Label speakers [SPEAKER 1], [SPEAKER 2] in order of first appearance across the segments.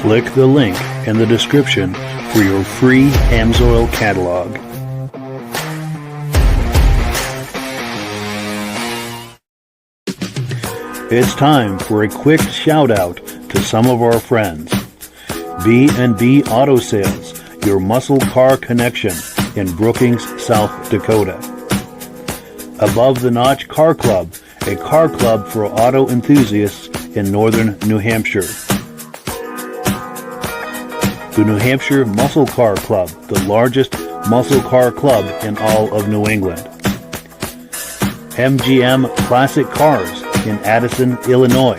[SPEAKER 1] Click the link in the description for your free Amsoil catalog. It's time for a quick shout out to some of our friends. B&B Auto Sales, your muscle car connection in Brookings, South Dakota. Above the Notch Car Club, a car club for auto enthusiasts in northern New Hampshire. The New Hampshire Muscle Car Club, the largest muscle car club in all of New England. MGM Classic Cars in Addison, Illinois.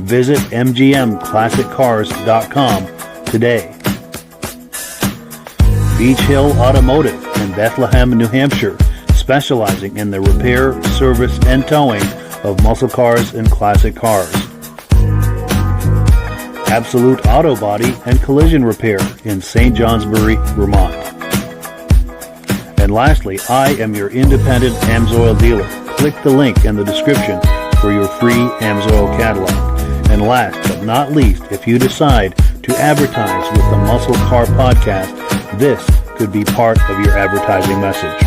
[SPEAKER 1] Visit mgmclassiccars.com today. Beach Hill Automotive in Bethlehem, New Hampshire, specializing in the repair, service, and towing of muscle cars and classic cars. Absolute Auto Body and Collision Repair in St. Johnsbury, Vermont. And lastly, I am your independent Amsoil dealer. Click the link in the description for your free Amsoil catalog. And last but not least, if you decide to advertise with the Muscle Car Podcast, this could be part of your advertising message.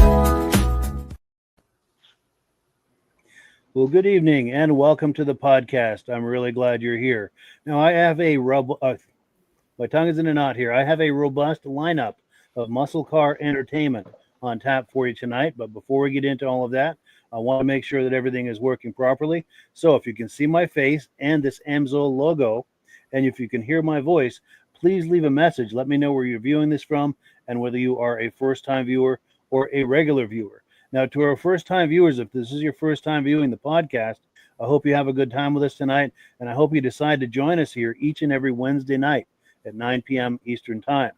[SPEAKER 1] Well, good evening and welcome to the podcast. I'm really glad you're here. Now, I have my tongue is in a knot here. I have a robust lineup of muscle car entertainment on tap for you tonight. But before we get into all of that, I want to make sure that everything is working properly. So if you can see my face and this Amsoil logo, and if you can hear my voice, please leave a message. Let me know where you're viewing this from and whether you are a first-time viewer or a regular viewer. Now, to our first-time viewers, if this is your first time viewing the podcast, I hope you have a good time with us tonight, and I hope you decide to join us here each and every Wednesday night at 9 p.m. Eastern Time.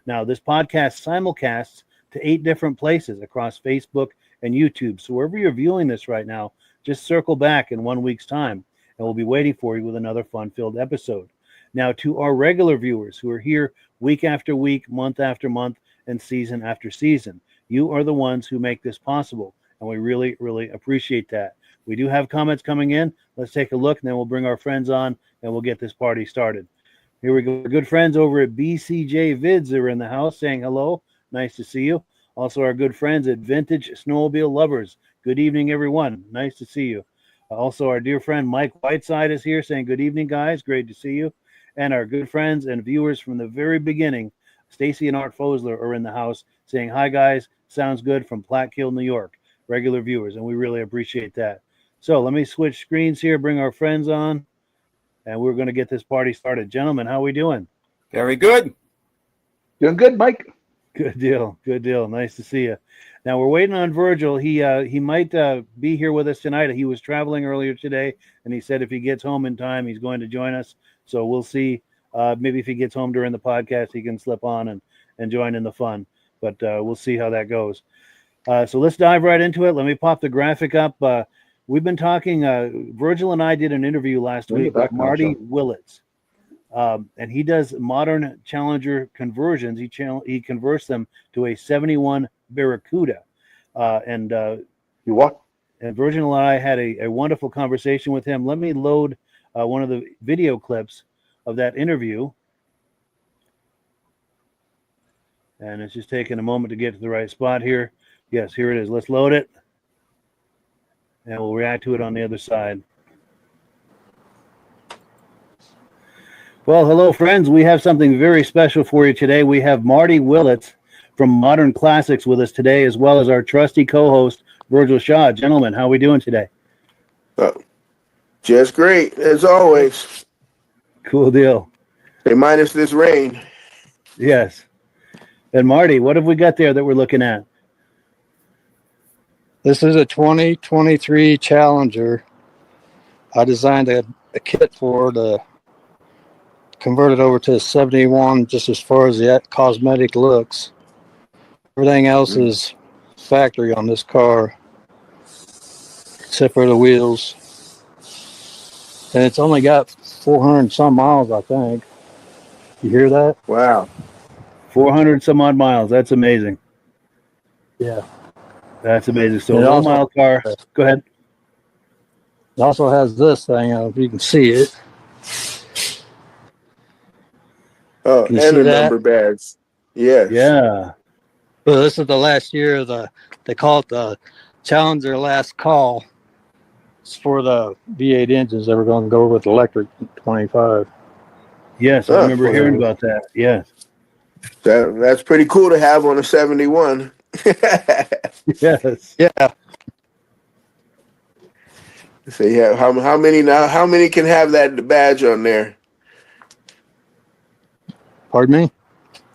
[SPEAKER 1] Now, this podcast simulcasts to 8 different places across Facebook and YouTube. So wherever you're viewing this right now, just circle back in 1 week's time, and we'll be waiting for you with another fun-filled episode. Now, to our regular viewers who are here week after week, month after month, and season after season, you are the ones who make this possible, and we really, really appreciate that. We do have comments coming in. Let's take a look, and then we'll bring our friends on, and we'll get this party started. Here we go. Our good friends over at BCJ Vids are in the house saying hello. Nice to see you. Also, our good friends at Vintage Snowmobile Lovers. Good evening, everyone. Nice to see you. Also, our dear friend Mike Whiteside is here saying good evening, guys. Great to see you. And our good friends and viewers from the very beginning, Stacy and Art Fosler, are in the house saying, hi, guys. Sounds good from Platte Kill, New York. Regular viewers, and we really appreciate that. So let me switch screens here, bring our friends on, and we're going to get this party started. Gentlemen, how are we doing?
[SPEAKER 2] Very good.
[SPEAKER 3] Doing good, Mike.
[SPEAKER 1] Good deal. Good deal. Nice to see you. Now, we're waiting on Virgil. He might be here with us tonight. He was traveling earlier today, and he said if he gets home in time, he's going to join us. So we'll see. Maybe if he gets home during the podcast, he can slip on and join in the fun. But we'll see how that goes. So let's dive right into it. Let me pop the graphic up. We've been talking. Virgil and I did an interview last week with Marty Willits. And he does modern Challenger conversions. He converts them to a 71 Barracuda. And Virgil and I had a wonderful conversation with him. Let me load one of the video clips of that interview. And it's just taking a moment to get to the right spot here. Yes, here it is. Let's load it. And we'll react to it on the other side. Well, hello, friends. We have something very special for you today. We have Marty Willits from Modern Classix with us today, as well as our trusty co-host, Virgil Shaw. Gentlemen, how are we doing today?
[SPEAKER 2] Just great, as always.
[SPEAKER 1] Cool deal.
[SPEAKER 2] Hey, minus this rain.
[SPEAKER 1] Yes. And Marty, what have we got there that we're looking at?
[SPEAKER 4] This is a 2023 Challenger. I designed a kit for to convert it over to a 71 just as far as the cosmetic looks. Everything else is factory on this car, except for the wheels. And it's only got 400 some miles, I think. You hear that?
[SPEAKER 2] Wow.
[SPEAKER 1] 400 some odd miles. That's amazing.
[SPEAKER 4] Yeah.
[SPEAKER 1] That's amazing. So, a mile car. Go ahead.
[SPEAKER 4] It also has this thing. I don't know if you can see it.
[SPEAKER 2] Oh,
[SPEAKER 4] Can you
[SPEAKER 2] and
[SPEAKER 4] see
[SPEAKER 2] the
[SPEAKER 4] that?
[SPEAKER 2] number badge. Yes.
[SPEAKER 1] Yeah.
[SPEAKER 4] Well, this is the last year of they call it the Challenger Last Call. It's for the V8 engines that were going to go with electric 25.
[SPEAKER 1] Yes, I
[SPEAKER 2] Oh,
[SPEAKER 1] remember hearing about that. Yes.
[SPEAKER 2] that's pretty cool to have on a 71.
[SPEAKER 1] Yes.
[SPEAKER 4] Yeah.
[SPEAKER 2] So yeah, how many now? How many can have that badge on there?
[SPEAKER 4] Pardon me?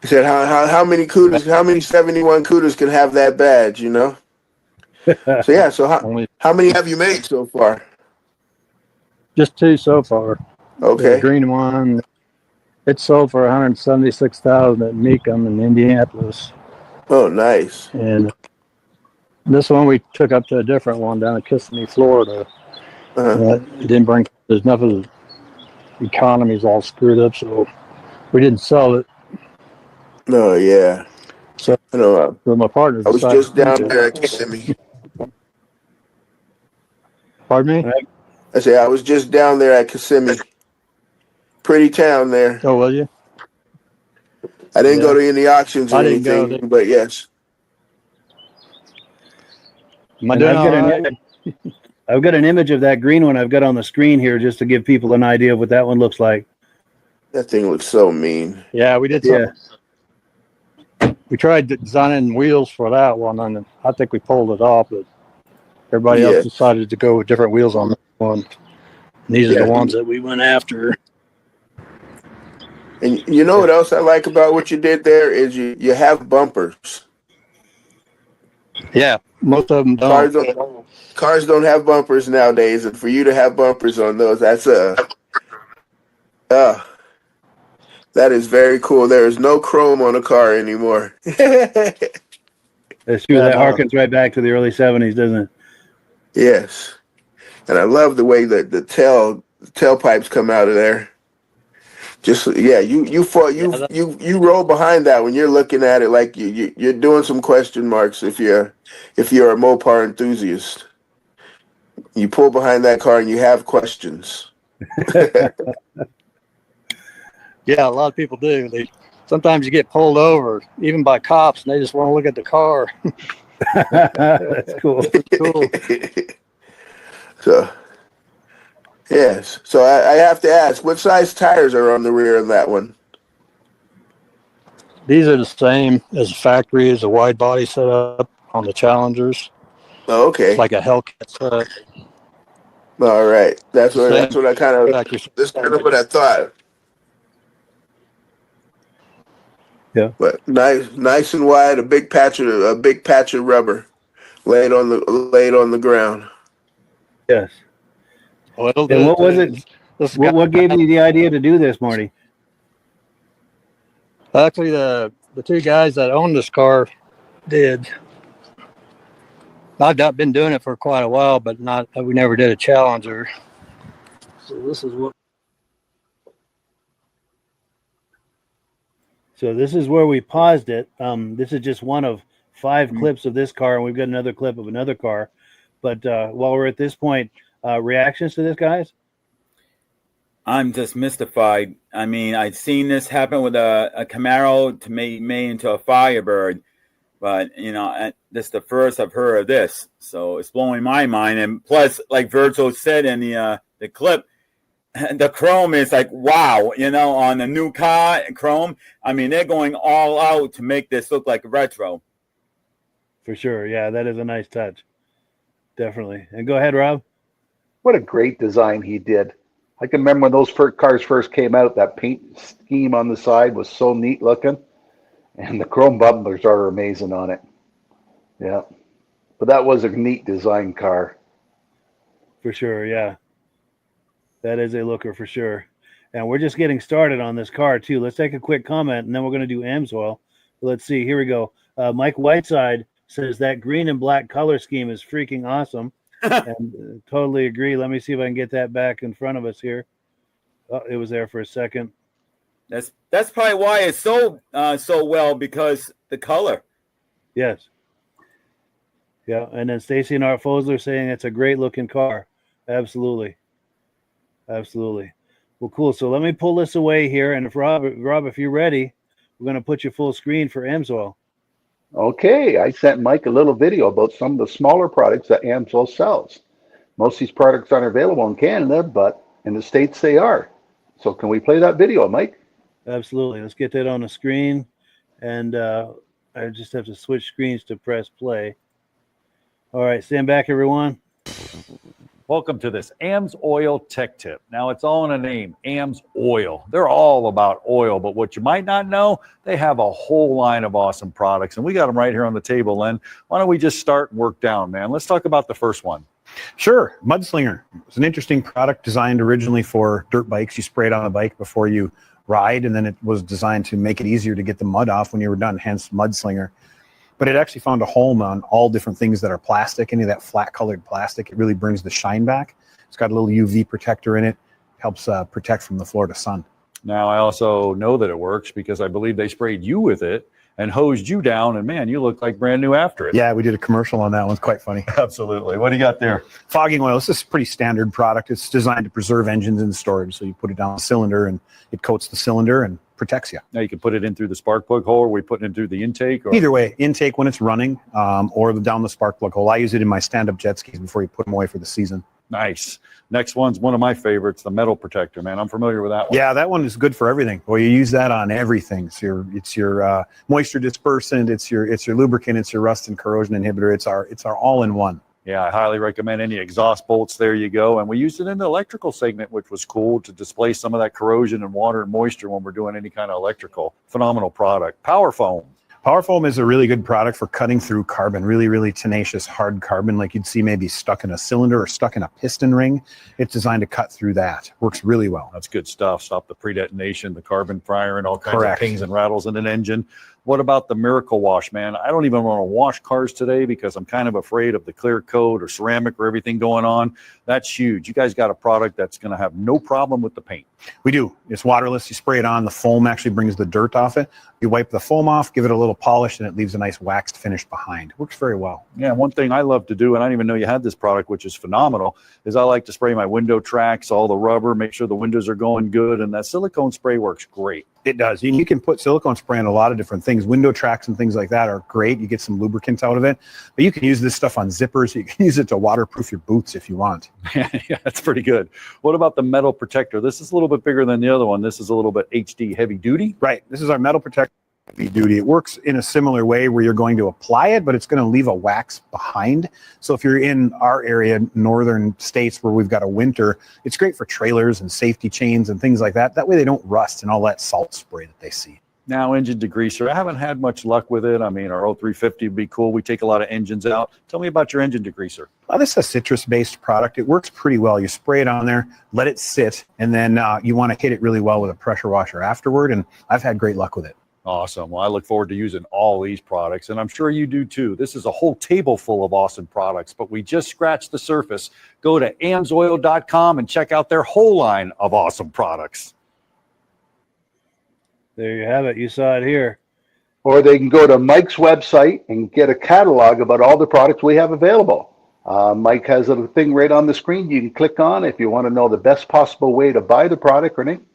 [SPEAKER 2] He said how many Cudas? How many 71 Cudas can have that badge? You know. So yeah. So
[SPEAKER 4] Only
[SPEAKER 2] how many have you made so far?
[SPEAKER 4] just 2 so far. The
[SPEAKER 2] Okay.
[SPEAKER 4] green one, it sold for 176,000 at Mecum in Indianapolis,
[SPEAKER 2] Oh, nice.
[SPEAKER 4] and this one we took up to a different one down in Kissimmee, Florida.
[SPEAKER 2] Uh-huh.
[SPEAKER 4] It didn't bring. There's enough of the economy's all screwed up, so we didn't sell it.
[SPEAKER 2] No, yeah.
[SPEAKER 4] So,
[SPEAKER 2] I know.
[SPEAKER 4] so my partner
[SPEAKER 2] I was
[SPEAKER 4] decided
[SPEAKER 2] just
[SPEAKER 4] to keep
[SPEAKER 2] down
[SPEAKER 4] it.
[SPEAKER 2] there at Kissimmee.
[SPEAKER 4] Pardon me?
[SPEAKER 2] I say I was just down there at Kissimmee. Pretty town there.
[SPEAKER 4] Oh, will you?
[SPEAKER 2] I didn't go
[SPEAKER 4] Yeah.
[SPEAKER 2] to any auctions or
[SPEAKER 4] I didn't go.
[SPEAKER 2] anything, but yes.
[SPEAKER 4] Am I
[SPEAKER 1] And
[SPEAKER 4] doing all right?
[SPEAKER 1] I've got an image of that green one I've got on the screen here just to give people an idea of what that one looks like.
[SPEAKER 2] That thing looks so mean.
[SPEAKER 4] Yeah, we did
[SPEAKER 1] Yeah.
[SPEAKER 4] something. We tried designing wheels for that one, and I think we pulled it off, but everybody else
[SPEAKER 2] Yeah.
[SPEAKER 4] decided to go with different wheels on that one. And these are
[SPEAKER 2] Yeah.
[SPEAKER 4] the ones that we went after.
[SPEAKER 2] And you know what else I like about what you did there is you have bumpers.
[SPEAKER 4] Yeah, most of them don't.
[SPEAKER 2] Cars don't have bumpers nowadays, and for you to have bumpers on those, that's uh that is very cool. There is no chrome on a car anymore.
[SPEAKER 1] That's true.
[SPEAKER 4] Yeah,
[SPEAKER 1] That
[SPEAKER 4] no.
[SPEAKER 1] harkens right back to the early 70s, doesn't it?
[SPEAKER 2] Yes. And I love the way that the tailpipes come out of there. Just you roll behind that when you're looking at it like you're doing some question marks if you're a Mopar enthusiast. You pull behind that car and you have questions.
[SPEAKER 4] Yeah, a lot of people do. Sometimes you get pulled over, even by cops, and they just want to look at the car.
[SPEAKER 1] That's cool.
[SPEAKER 4] Cool.
[SPEAKER 2] So yes. So I have to ask, what size tires are on the rear of that one?
[SPEAKER 4] These are the same as the factory, as a wide body setup on the Challengers.
[SPEAKER 2] Oh,
[SPEAKER 4] It's
[SPEAKER 2] okay.
[SPEAKER 4] like a Hellcat setup.
[SPEAKER 2] All right. That's what I
[SPEAKER 4] Factory.
[SPEAKER 2] that's kind of what I thought.
[SPEAKER 1] Yeah.
[SPEAKER 2] But nice and wide, a big patch of rubber laid on the ground.
[SPEAKER 1] Yes.
[SPEAKER 4] Oh, it'll
[SPEAKER 1] And
[SPEAKER 4] do
[SPEAKER 1] what was it?
[SPEAKER 4] This
[SPEAKER 1] What gave you the idea to do this, Marty?
[SPEAKER 4] Actually, the 2 guys that own this car did. I've not been doing it for quite a while, but we never did a Challenger. So this is what.
[SPEAKER 1] So this is where we paused it. This is just one of 5 clips of this car, and we've got another clip of another car. But while we're at this point, reactions to this, guys?
[SPEAKER 5] I'm just mystified. I mean, I've seen this happen with a Camaro to make made into a Firebird, but this is the first I've heard of this, so it's blowing my mind. And plus, like Virgil said in the clip, the chrome is like wow, on the new car chrome. I mean, they're going all out to make this look like retro.
[SPEAKER 1] For sure. Yeah, that is a nice touch. Definitely. And go ahead, Rob.
[SPEAKER 3] What a great design he did. I can remember when those cars first came out, that paint scheme on the side was so neat looking. And the chrome bumpers are amazing on it. Yeah. But that was a neat design car.
[SPEAKER 1] For sure, yeah. That is a looker for sure. And we're just getting started on this car, too. Let's take a quick comment, and then we're going to do Amsoil. Let's see. Here we go. Mike Whiteside says that green and black color scheme is freaking awesome. And totally agree. Let me see if I can get that back in front of us here. Oh, it was there for a second.
[SPEAKER 5] That's probably why it's so well, because the color.
[SPEAKER 1] Yes. Yeah, and then Stacy and Art Fosler saying it's a great looking car. Absolutely. Well, cool. So let me pull this away here, and if Rob, if you're ready, we're going to put you full screen for Amsoil.
[SPEAKER 3] Okay, I sent Mike a little video about some of the smaller products that Amsoil sells. Most of these products aren't available in Canada, but in the States they are. So can we play that video, Mike?
[SPEAKER 1] Absolutely. Let's get that on the screen, and I just have to switch screens to press play. All right, stand back, everyone.
[SPEAKER 6] Welcome to this Amsoil Tech Tip. Now, it's all in a name, Amsoil. They're all about oil, but what you might not know, they have a whole line of awesome products, and we got them right here on the table, Len. Why don't we just start and work down, man? Let's talk about the first one.
[SPEAKER 7] Sure. Mudslinger. It's an interesting product designed originally for dirt bikes. You spray it on the bike before you ride, and then it was designed to make it easier to get the mud off when you were done, hence Mudslinger. But it actually found a home on all different things that are plastic, any of that flat colored plastic. It really brings the shine back. It's got a little UV protector in it, helps protect from the Florida sun.
[SPEAKER 6] Now, I also know that it works because I believe they sprayed you with it and hosed you down, and man, you look like brand new after it.
[SPEAKER 7] Yeah, we did a commercial on that one. It's quite funny.
[SPEAKER 6] Absolutely. What do you got there?
[SPEAKER 7] Fogging oil. This is a pretty standard product. It's designed to preserve engines in storage. So you put it down the cylinder and it coats the cylinder and protects you.
[SPEAKER 6] Now, you can put it in through the spark plug hole, or we putting it through the intake? Or?
[SPEAKER 7] Either way, intake when it's running, or down the spark plug hole. I use it in my stand-up jet skis before you put them away for the season.
[SPEAKER 6] Nice. Next one's one of my favorites, the metal protector, man. I'm familiar with that one.
[SPEAKER 7] Yeah, that one is good for everything. Well, you use that on everything. It's your moisture dispersant, it's your lubricant, it's your rust and corrosion inhibitor. It's our all-in-one.
[SPEAKER 6] Yeah, I highly recommend any exhaust bolts. There you go. And we used it in the electrical segment, which was cool to display some of that corrosion and water and moisture when we're doing any kind of electrical. Phenomenal product. Power foam.
[SPEAKER 7] Power foam is a really good product for cutting through carbon, really, really tenacious, hard carbon, like you'd see maybe stuck in a cylinder or stuck in a piston ring. It's designed to cut through that. Works really well.
[SPEAKER 6] That's good stuff. Stop the pre-detonation, the carbon fire, and all kinds
[SPEAKER 7] Correct.
[SPEAKER 6] of pings and rattles in an engine. What about the Miracle Wash, man? I don't even want to wash cars today because I'm kind of afraid of the clear coat or ceramic or everything going on. That's huge. You guys got a product that's going to have no problem with the paint.
[SPEAKER 7] We do. It's waterless. You spray it on. The foam actually brings the dirt off it. You wipe the foam off, give it a little polish, and it leaves a nice waxed finish behind. Works very well.
[SPEAKER 6] Yeah, one thing I love to do, and I didn't even know you had this product, which is phenomenal, is I like to spray my window tracks, all the rubber, make sure the windows are going good, and that silicone spray works great.
[SPEAKER 7] It does. You can put silicone spray on a lot of different things. Window tracks and things like that are great. You get some lubricant out of it. But you can use this stuff on zippers. You can use it to waterproof your boots if you want.
[SPEAKER 6] Yeah, that's pretty good. What about the metal protector? This is a little bit bigger than the other one. This is a little bit HD heavy duty.
[SPEAKER 7] Right. This is our metal protector. Heavy duty. It works in a similar way where you're going to apply it, but it's going to leave a wax behind. So if you're in our area, northern states where we've got a winter, it's great for trailers and safety chains and things like that. That way they don't rust and all that salt spray that they see.
[SPEAKER 6] Now, engine degreaser. I haven't had much luck with it. I mean, our 0350 would be cool. We take a lot of engines out. Tell me about your engine degreaser.
[SPEAKER 7] Well, this is a citrus-based product. It works pretty well. You spray it on there, let it sit, and then you want to hit it really well with a pressure washer afterward, and I've had great luck with it.
[SPEAKER 6] Awesome. Well, I look forward to using all these products, and I'm sure you do too. This is a whole table full of awesome products, but we just scratched the surface. Go to amsoil.com and check out their whole line of awesome products.
[SPEAKER 1] There you have it. You saw it here.
[SPEAKER 3] Or they can go to Mike's website and get a catalog about all the products we have available. Mike has a thing right on the screen you can click on if you want to know the best possible way to buy the product or anything.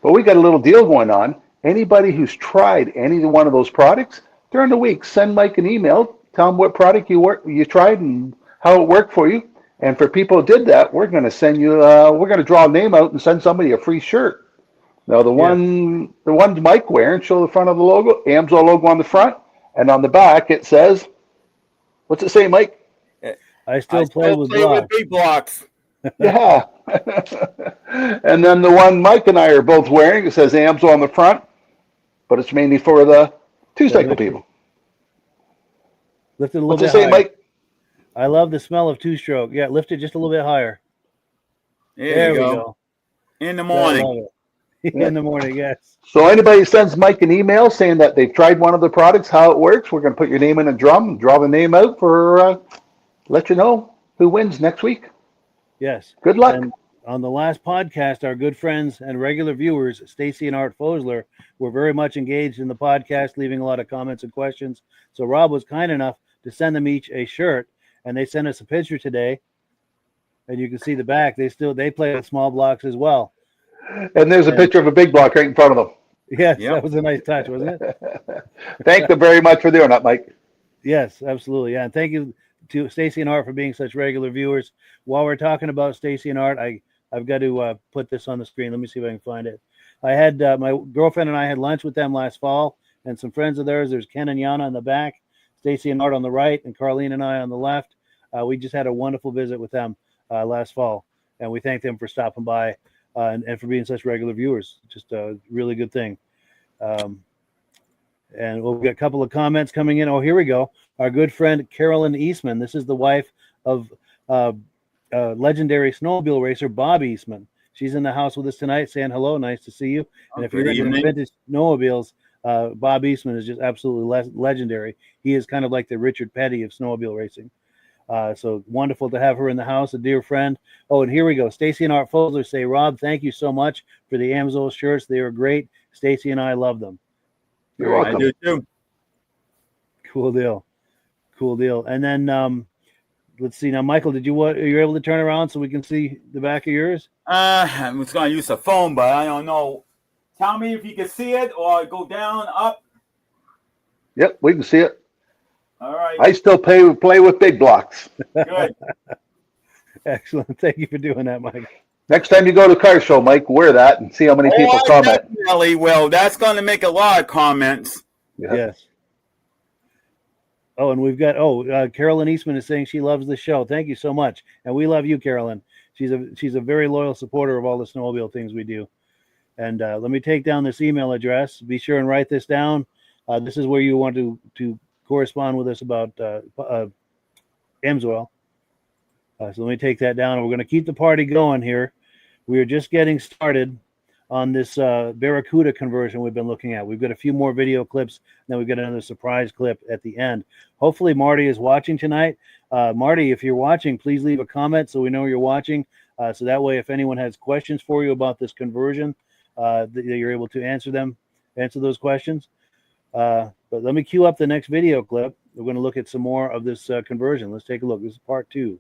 [SPEAKER 3] But we got a little deal going on. Anybody who's tried any one of those products during the week, send Mike an email, tell him what product you tried and how it worked for you. And for people who did that, we're going to send you, we're going to draw a name out and send somebody a free shirt. Now the one Mike wearing, show the front of the logo, Amsoil logo on the front, and on the back it says, what's it say, Mike?
[SPEAKER 1] I still play with
[SPEAKER 5] big blocks.
[SPEAKER 3] Yeah. And then the one Mike and I are both wearing, it says Amsoil on the front, but it's mainly for the two-cycle people.
[SPEAKER 1] Lift it a little
[SPEAKER 3] What's
[SPEAKER 1] bit
[SPEAKER 3] it say,
[SPEAKER 1] higher.
[SPEAKER 3] Mike?
[SPEAKER 1] I love the smell of two-stroke. Yeah, lift it just a little bit higher.
[SPEAKER 5] There
[SPEAKER 1] we
[SPEAKER 5] you
[SPEAKER 1] go.
[SPEAKER 5] In the
[SPEAKER 1] I
[SPEAKER 5] morning.
[SPEAKER 1] love it. In the morning, yes.
[SPEAKER 3] So anybody who sends Mike an email saying that they've tried one of the products, how it works, we're going to put your name in a drum and draw the name out for let you know who wins next week.
[SPEAKER 1] Yes.
[SPEAKER 3] Good luck.
[SPEAKER 1] And on the last podcast, our good friends and regular viewers, Stacy and Art Fosler, were very much engaged in the podcast, leaving a lot of comments and questions. So Rob was kind enough to send them each a shirt, and they sent us a picture today. And you can see the back. They play with small blocks as well.
[SPEAKER 3] And there's a picture of a big block right in front of them.
[SPEAKER 1] Yes,
[SPEAKER 5] Yep.
[SPEAKER 1] that was a nice touch, wasn't it?
[SPEAKER 3] Thank them very much for doing that, Mike.
[SPEAKER 1] Yes, absolutely. Yeah, and thank you to Stacy and Art for being such regular viewers. While we're talking about Stacy and Art, I've got to put this on the screen. Let me see if I can find it. I had my girlfriend and I had lunch with them last fall, and some friends of theirs. There's Ken and Yana in the back, Stacy and Art on the right, and Carlene and I on the left. We just had a wonderful visit with them last fall, and we thank them for stopping by and for being such regular viewers. Just a really good thing. And we've got a couple of comments coming in. Oh, here we go. Our good friend Carolyn Eastman. This is the wife of legendary snowmobile racer Bob Eastman. She's in the house with us tonight saying hello. Nice to see you. And if you're into vintage snowmobiles, Bob Eastman is just absolutely legendary. He is kind of like the Richard Petty of snowmobile racing. So wonderful to have her in the house, a dear friend. Oh, and here we go. Stacy and Art Fosler say, Rob, thank you so much for the Amsoil shirts. They are great. Stacy and I love them.
[SPEAKER 3] You're welcome.
[SPEAKER 5] I do too.
[SPEAKER 1] Cool deal. Cool deal. And then let's see. Now, Michael, are you able to turn around so we can see the back of yours?
[SPEAKER 5] I was going to use the phone, but I don't know. Tell me if you can see it or go down, up.
[SPEAKER 3] Yep, we can see it.
[SPEAKER 5] All right.
[SPEAKER 3] I still play with big blocks.
[SPEAKER 5] Good.
[SPEAKER 1] Excellent. Thank you for doing that, Mike.
[SPEAKER 3] Next time you go to a car show, Mike, wear that and see how many people comment.
[SPEAKER 5] Definitely will. That's going to make a lot of comments.
[SPEAKER 3] Yeah.
[SPEAKER 1] Yes. Oh, and we've got Carolyn Eastman is saying she loves the show. Thank you so much, and we love you, Carolyn. She's a very loyal supporter of all the snowmobile things we do. And let me take down this email address. Be sure and write this down. This is where you want to correspond with us about Amsoil. So let me take that down. We're going to keep the party going here. We are just getting started on this Barracuda conversion we've been looking at. We've got a few more video clips, and then we've got another surprise clip at the end. Hopefully Marty is watching tonight. Marty, if you're watching, please leave a comment so we know you're watching. So that way, if anyone has questions for you about this conversion, that you're able to answer those questions. But let me cue up the next video clip. We're going to look at some more of this conversion. Let's take a look. This is part 2.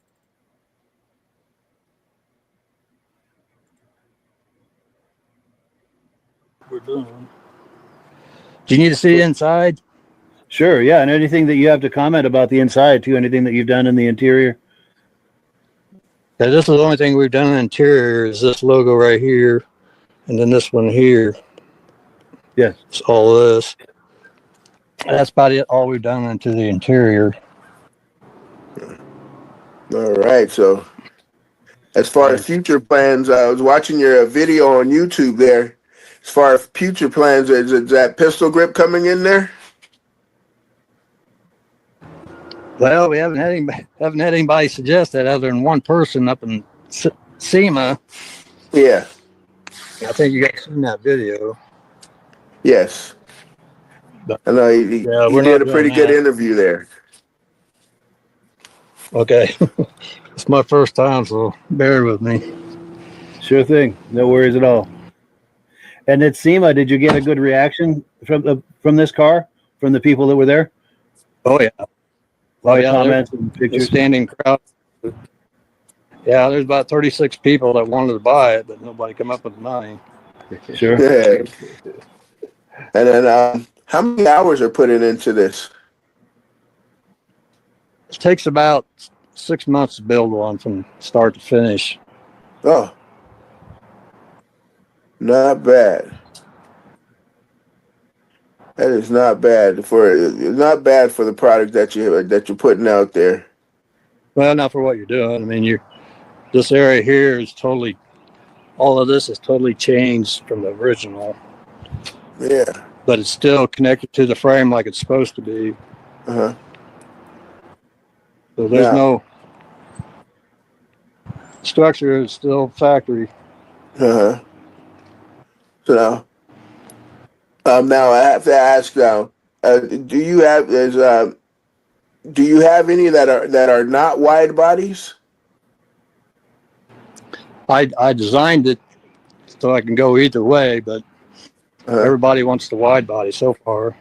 [SPEAKER 1] We're done.
[SPEAKER 4] Do you need to see inside?
[SPEAKER 1] Sure, yeah. And anything that you have to comment about the inside, too, anything that you've done in the interior?
[SPEAKER 4] Yeah, this is the only thing we've done in the interior is this logo right here, and then this one here.
[SPEAKER 1] Yes.
[SPEAKER 4] It's all this. That's about it, all we've done into the interior.
[SPEAKER 2] All right. So as far as future plans, I was watching your video on YouTube there. As far as future plans, is that pistol grip coming in there?
[SPEAKER 4] Well, we haven't had anybody suggest that other than one person up in SEMA.
[SPEAKER 2] Yeah.
[SPEAKER 4] I think you guys seen that video.
[SPEAKER 2] Yes. I know he did a pretty good interview there.
[SPEAKER 4] Okay. It's my first time, so bear with me.
[SPEAKER 1] Sure thing. No worries at all. And at SEMA, did you get a good reaction from this car, from the people that were there?
[SPEAKER 4] Oh, yeah.
[SPEAKER 1] A lot of comments and pictures.
[SPEAKER 4] Standing crowd. Yeah, there's about 36 people that wanted to buy it, but nobody come up with money.
[SPEAKER 1] Sure.
[SPEAKER 2] Yeah. And then how many hours are put into this?
[SPEAKER 4] It takes about 6 months to build one from start to finish.
[SPEAKER 2] Oh, not bad. That is not bad for the product that you're putting out there.
[SPEAKER 4] Well, not for what you're doing. I mean, this area here is totally, all of this is totally changed from the original.
[SPEAKER 2] Yeah.
[SPEAKER 4] But it's still connected to the frame like it's supposed to be.
[SPEAKER 2] Uh-huh.
[SPEAKER 4] So there's no structure, it's still factory.
[SPEAKER 2] Uh-huh. So now I have to ask now, do you have any that are not wide bodies?
[SPEAKER 4] I designed it so I can go either way, but everybody wants the wide body so far.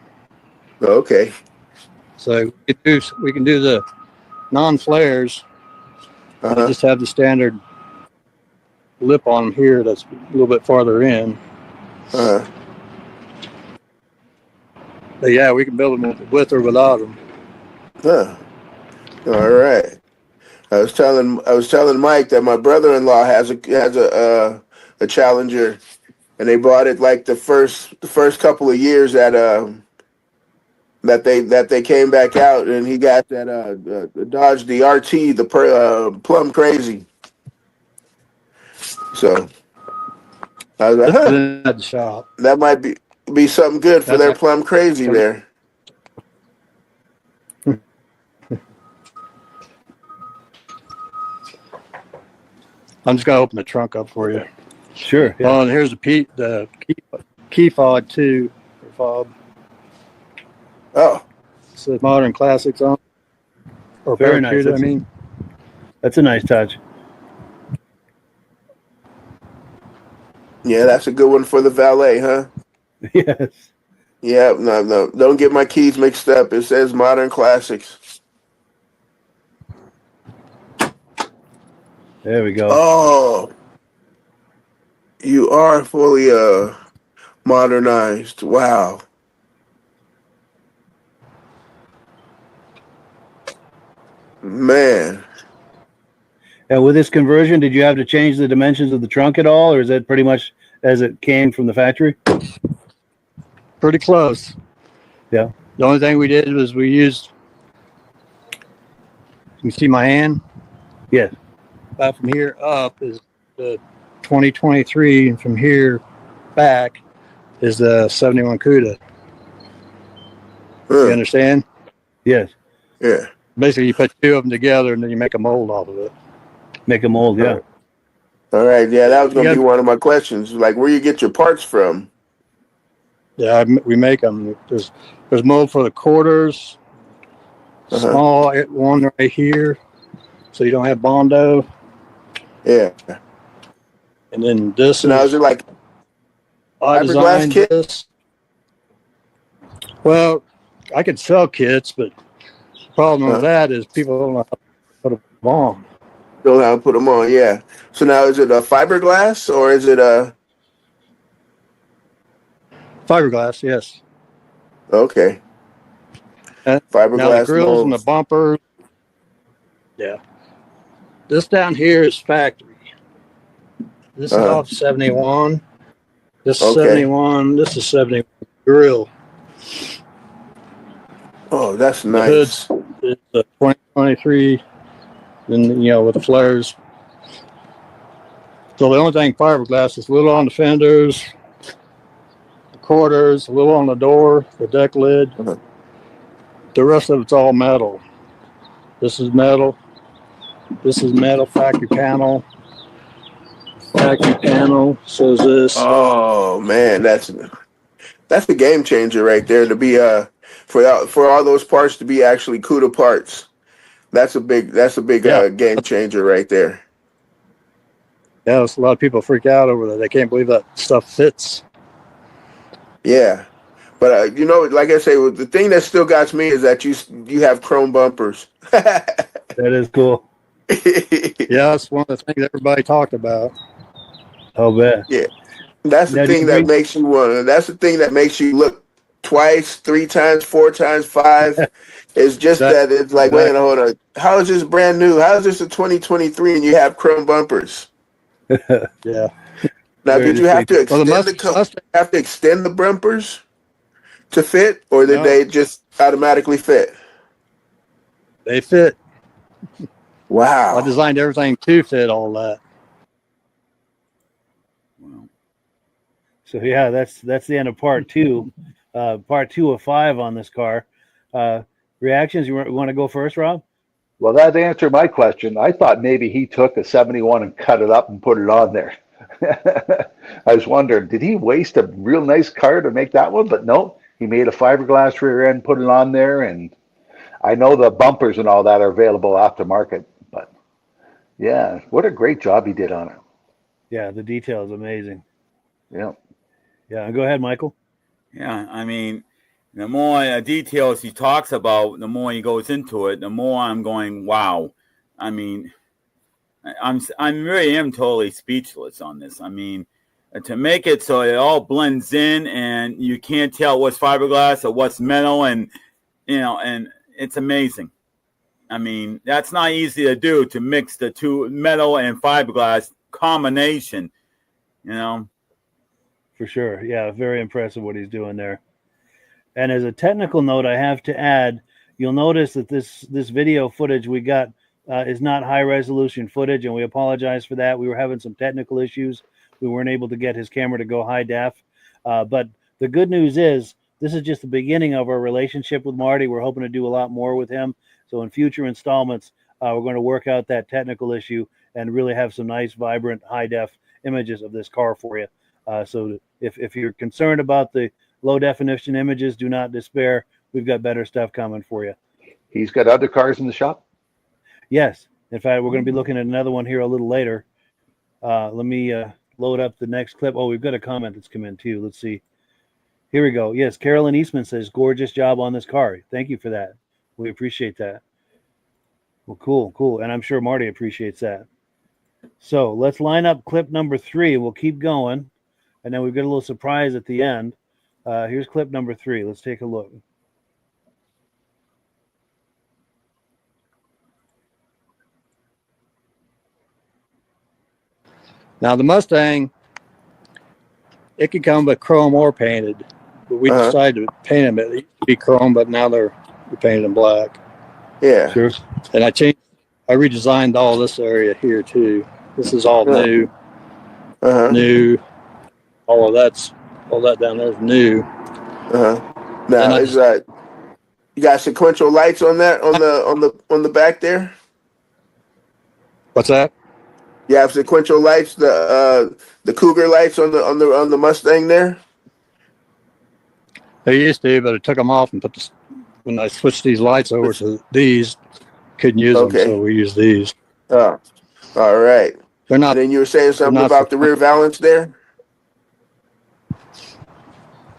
[SPEAKER 2] Okay.
[SPEAKER 4] So we can do the non-flares. I just have the standard lip on them here that's a little bit farther in.
[SPEAKER 2] Uh,
[SPEAKER 4] But yeah, we can build them with or without them.
[SPEAKER 2] huh. All right. I was telling Mike that my brother-in-law has a Challenger, and they bought it like the first couple of years that they came back out, and he got that the Dodge DRT, Plum Crazy. So I was like,
[SPEAKER 4] That's
[SPEAKER 2] huh,
[SPEAKER 4] in that shop.
[SPEAKER 2] that might be something good for their Plum Crazy there.
[SPEAKER 4] I'm just gonna open the trunk up for you.
[SPEAKER 1] Sure. Yeah.
[SPEAKER 4] Oh, and here's the key fob too, or fob.
[SPEAKER 2] Oh,
[SPEAKER 4] It says Modern Classics on, or
[SPEAKER 1] Very nice.
[SPEAKER 4] Barracuda. I mean,
[SPEAKER 1] That's a nice touch.
[SPEAKER 2] yeah, that's a good one for the valet, huh?
[SPEAKER 1] Yes.
[SPEAKER 2] Yeah, no, don't get my keys mixed up. It says Modern Classics.
[SPEAKER 1] There we go.
[SPEAKER 2] Oh, you are fully modernized. Wow. Man.
[SPEAKER 1] And with this conversion, did you have to change the dimensions of the trunk at all, or is it pretty much as it came from the factory?
[SPEAKER 4] pretty close.
[SPEAKER 1] Yeah.
[SPEAKER 4] The only thing we did was we used. You can see my hand.
[SPEAKER 1] Yes.
[SPEAKER 4] About from here up is the 2023, and from here back is the 71 CUDA. You understand?
[SPEAKER 1] Yes.
[SPEAKER 2] Yeah.
[SPEAKER 4] Basically, you put two of them together, and then you make a mold off of it.
[SPEAKER 1] Make a mold. Yeah.
[SPEAKER 2] All right. Yeah, that was going to be one of my questions. Like, where you get your parts from?
[SPEAKER 4] Yeah, we make them. There's mold for the quarters. Small one right here, so you don't have Bondo.
[SPEAKER 2] Yeah.
[SPEAKER 4] And then this
[SPEAKER 2] so now is it like
[SPEAKER 4] I
[SPEAKER 2] fiberglass
[SPEAKER 4] designed
[SPEAKER 2] kit?
[SPEAKER 4] this. Well, I could sell kits, but the problem with that is people don't know how to put them on.
[SPEAKER 2] Don't know how to put them on, yeah. So now is it a fiberglass or is it a...
[SPEAKER 4] Fiberglass, yes.
[SPEAKER 2] Okay. Fiberglass
[SPEAKER 4] now the grills
[SPEAKER 2] mold.
[SPEAKER 4] and the bumpers. Yeah. This down here is factory. This is off 71. This is 71. This is 71 grill.
[SPEAKER 2] Oh, that's
[SPEAKER 4] The
[SPEAKER 2] nice.
[SPEAKER 4] hood's it's a 2023, and with the flares. So the only thing fiberglass is a little on the fenders, the quarters, a little on the door, the deck lid. The rest of it's all metal. This is metal. This is metal factory panel. Factory panel says this.
[SPEAKER 2] Oh man, that's the game changer right there. To be for all those parts to be actually CUDA parts. That's a big game changer right there.
[SPEAKER 4] Yeah, a lot of people freak out over that. They can't believe that stuff fits.
[SPEAKER 2] Yeah, but like I say, the thing that still got me is that you have chrome bumpers.
[SPEAKER 1] That is cool.
[SPEAKER 4] Yeah, that's one of the things everybody talked about.
[SPEAKER 1] Oh, bet.
[SPEAKER 2] Yeah, that's the thing that makes you want. That's the thing that makes you look twice, 3 times, 4 times, 5. It's just that it's like, wait, hold on. How is this brand new? How is this a 2023 and you have chrome bumpers?
[SPEAKER 4] Yeah.
[SPEAKER 2] Now, did you have to extend the bumpers to fit, or did they just automatically fit?
[SPEAKER 4] They fit.
[SPEAKER 2] Wow.
[SPEAKER 4] I designed everything to fit all that.
[SPEAKER 1] Wow. So yeah, that's the end of part 2. Part 2 of 5 on this car. Reactions? You want to go first, Rob?
[SPEAKER 3] Well, that answered my question. I thought maybe he took a 71 and cut it up and put it on there. I was wondering, did he waste a real nice car to make that one? But no, he made a fiberglass rear end, put it on there, and I know the bumpers and all that are available aftermarket. But yeah, what a great job he did on it.
[SPEAKER 1] Yeah, the detail is amazing.
[SPEAKER 3] Yeah.
[SPEAKER 1] Yeah, go ahead, Michael.
[SPEAKER 5] Yeah, I mean, the more details he talks about, the more he goes into it, the more I'm going, wow. I mean, I'm really am totally speechless on this. I mean, to make it so it all blends in and you can't tell what's fiberglass or what's metal, and and it's amazing. I mean, that's not easy to do, to mix the two, metal and fiberglass combination.
[SPEAKER 1] For sure. Yeah, very impressive what he's doing there. And as a technical note, I have to add, you'll notice that this video footage we got is not high resolution footage, and we apologize for that. We were having some technical issues. We weren't able to get his camera to go high def. But the good news is this is just the beginning of our relationship with Marty. We're hoping to do a lot more with him. So in future installments, we're going to work out that technical issue and really have some nice, vibrant, high def images of this car for you. So if you're concerned about the low definition images, do not despair. We've got better stuff coming for you.
[SPEAKER 3] He's got other cars in the shop?
[SPEAKER 1] Yes. In fact, we're going to be looking at another one here a little later. Let me load up the next clip. Oh, we've got a comment that's come in too. Let's see. Here we go. Yes, Carolyn Eastman says, gorgeous job on this car. Thank you for that. We appreciate that. Well, cool. And I'm sure Marty appreciates that. So let's line up clip number 3. We'll keep going. And then we've got a little surprise at the end. Here's clip number 3. Let's take a look.
[SPEAKER 4] Now the Mustang, it could come with chrome or painted, but we decided to paint them. It used to be chrome, but now they're painted in black.
[SPEAKER 2] Yeah.
[SPEAKER 4] Sure. And I redesigned all this area here too. This is all new. New. All that down there is new.
[SPEAKER 2] Now is that you got sequential lights on that on the back there?
[SPEAKER 4] What's that?
[SPEAKER 2] You have sequential lights, the Cougar lights on the Mustang there?
[SPEAKER 4] They used to, but I took them off and when I switched these lights over to these, couldn't use them, so we use these.
[SPEAKER 2] Oh, all right.
[SPEAKER 4] They're not.
[SPEAKER 2] And then you were saying something about the rear valance there?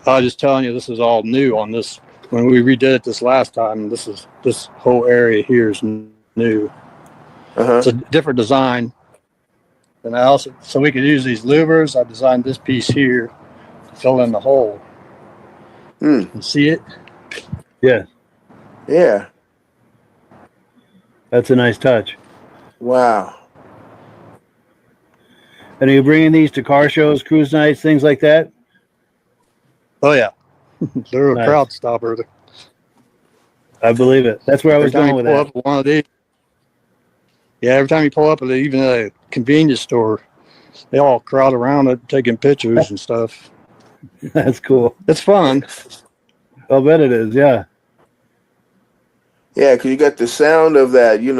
[SPEAKER 4] I was just telling you, this is all new on this. When we redid it this last time, this whole area here is new. It's a different design. And I also, so we could use these louvers, I designed this piece here to fill in the hole. You see it?
[SPEAKER 1] Yeah.
[SPEAKER 2] Yeah.
[SPEAKER 1] That's a nice touch.
[SPEAKER 2] Wow.
[SPEAKER 1] And are you bringing these to car shows, cruise nights, things like that?
[SPEAKER 4] Oh, yeah. They're a crowd stopper.
[SPEAKER 1] I believe it. That's where I was going with that.
[SPEAKER 4] One of these. Yeah, every time you pull up at even a convenience store, they all crowd around it, taking pictures and stuff.
[SPEAKER 1] That's cool.
[SPEAKER 4] It's fun.
[SPEAKER 1] I'll bet it is. Yeah.
[SPEAKER 2] Yeah, because you got the sound of that. You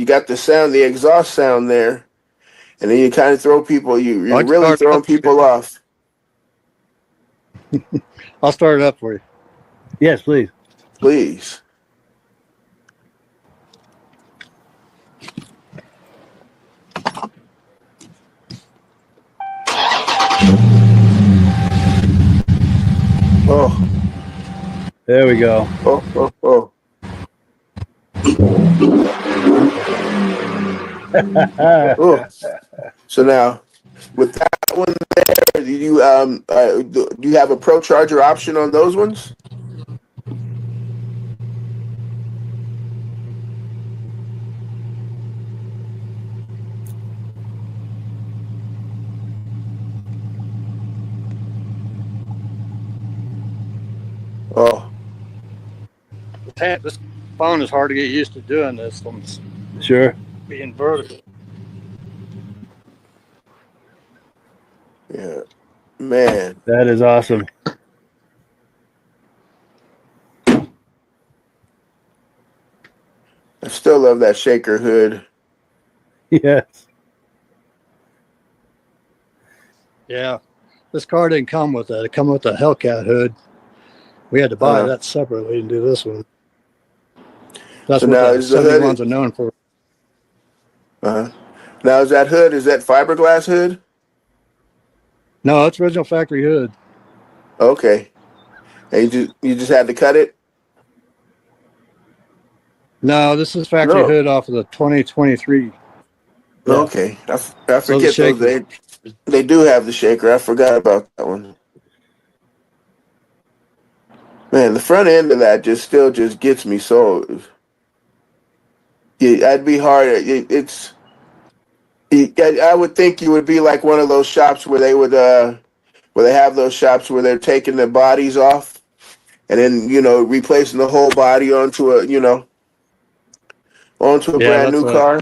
[SPEAKER 2] got the sound, the exhaust sound there, and then you kind of throw people. You're really throwing people off.
[SPEAKER 4] I'll start it up for you.
[SPEAKER 1] Yes, please.
[SPEAKER 2] Please. Oh.
[SPEAKER 1] There we go.
[SPEAKER 2] Oh. Oh. So now, with that one there, do you have a Pro Charger option on those ones? Oh.
[SPEAKER 4] This phone is hard to get used to doing this.
[SPEAKER 1] Sure.
[SPEAKER 4] Being vertical.
[SPEAKER 2] Yeah. Man.
[SPEAKER 1] That is awesome.
[SPEAKER 2] I still love that shaker hood.
[SPEAKER 1] Yes.
[SPEAKER 4] Yeah. This car didn't come with that. It come with the Hellcat hood. We had to buy that separately and do this one. That's
[SPEAKER 2] so
[SPEAKER 4] what
[SPEAKER 2] now
[SPEAKER 4] the 71s are known for.
[SPEAKER 2] Now is that fiberglass hood?
[SPEAKER 4] No, it's original factory hood.
[SPEAKER 2] Okay. And you just had to cut it?
[SPEAKER 4] No, this is factory hood off of the 2023. Yeah.
[SPEAKER 2] Okay, I
[SPEAKER 4] So the
[SPEAKER 2] forget those.
[SPEAKER 4] shaker.
[SPEAKER 2] They do have the shaker. I forgot about that one. Man, the front end of that still gets me so. Yeah, I'd be hard. I would think you would be like one of those shops where they would where they have those shops where they're taking the bodies off and then replacing the whole body onto a
[SPEAKER 4] Yeah,
[SPEAKER 2] brand new car.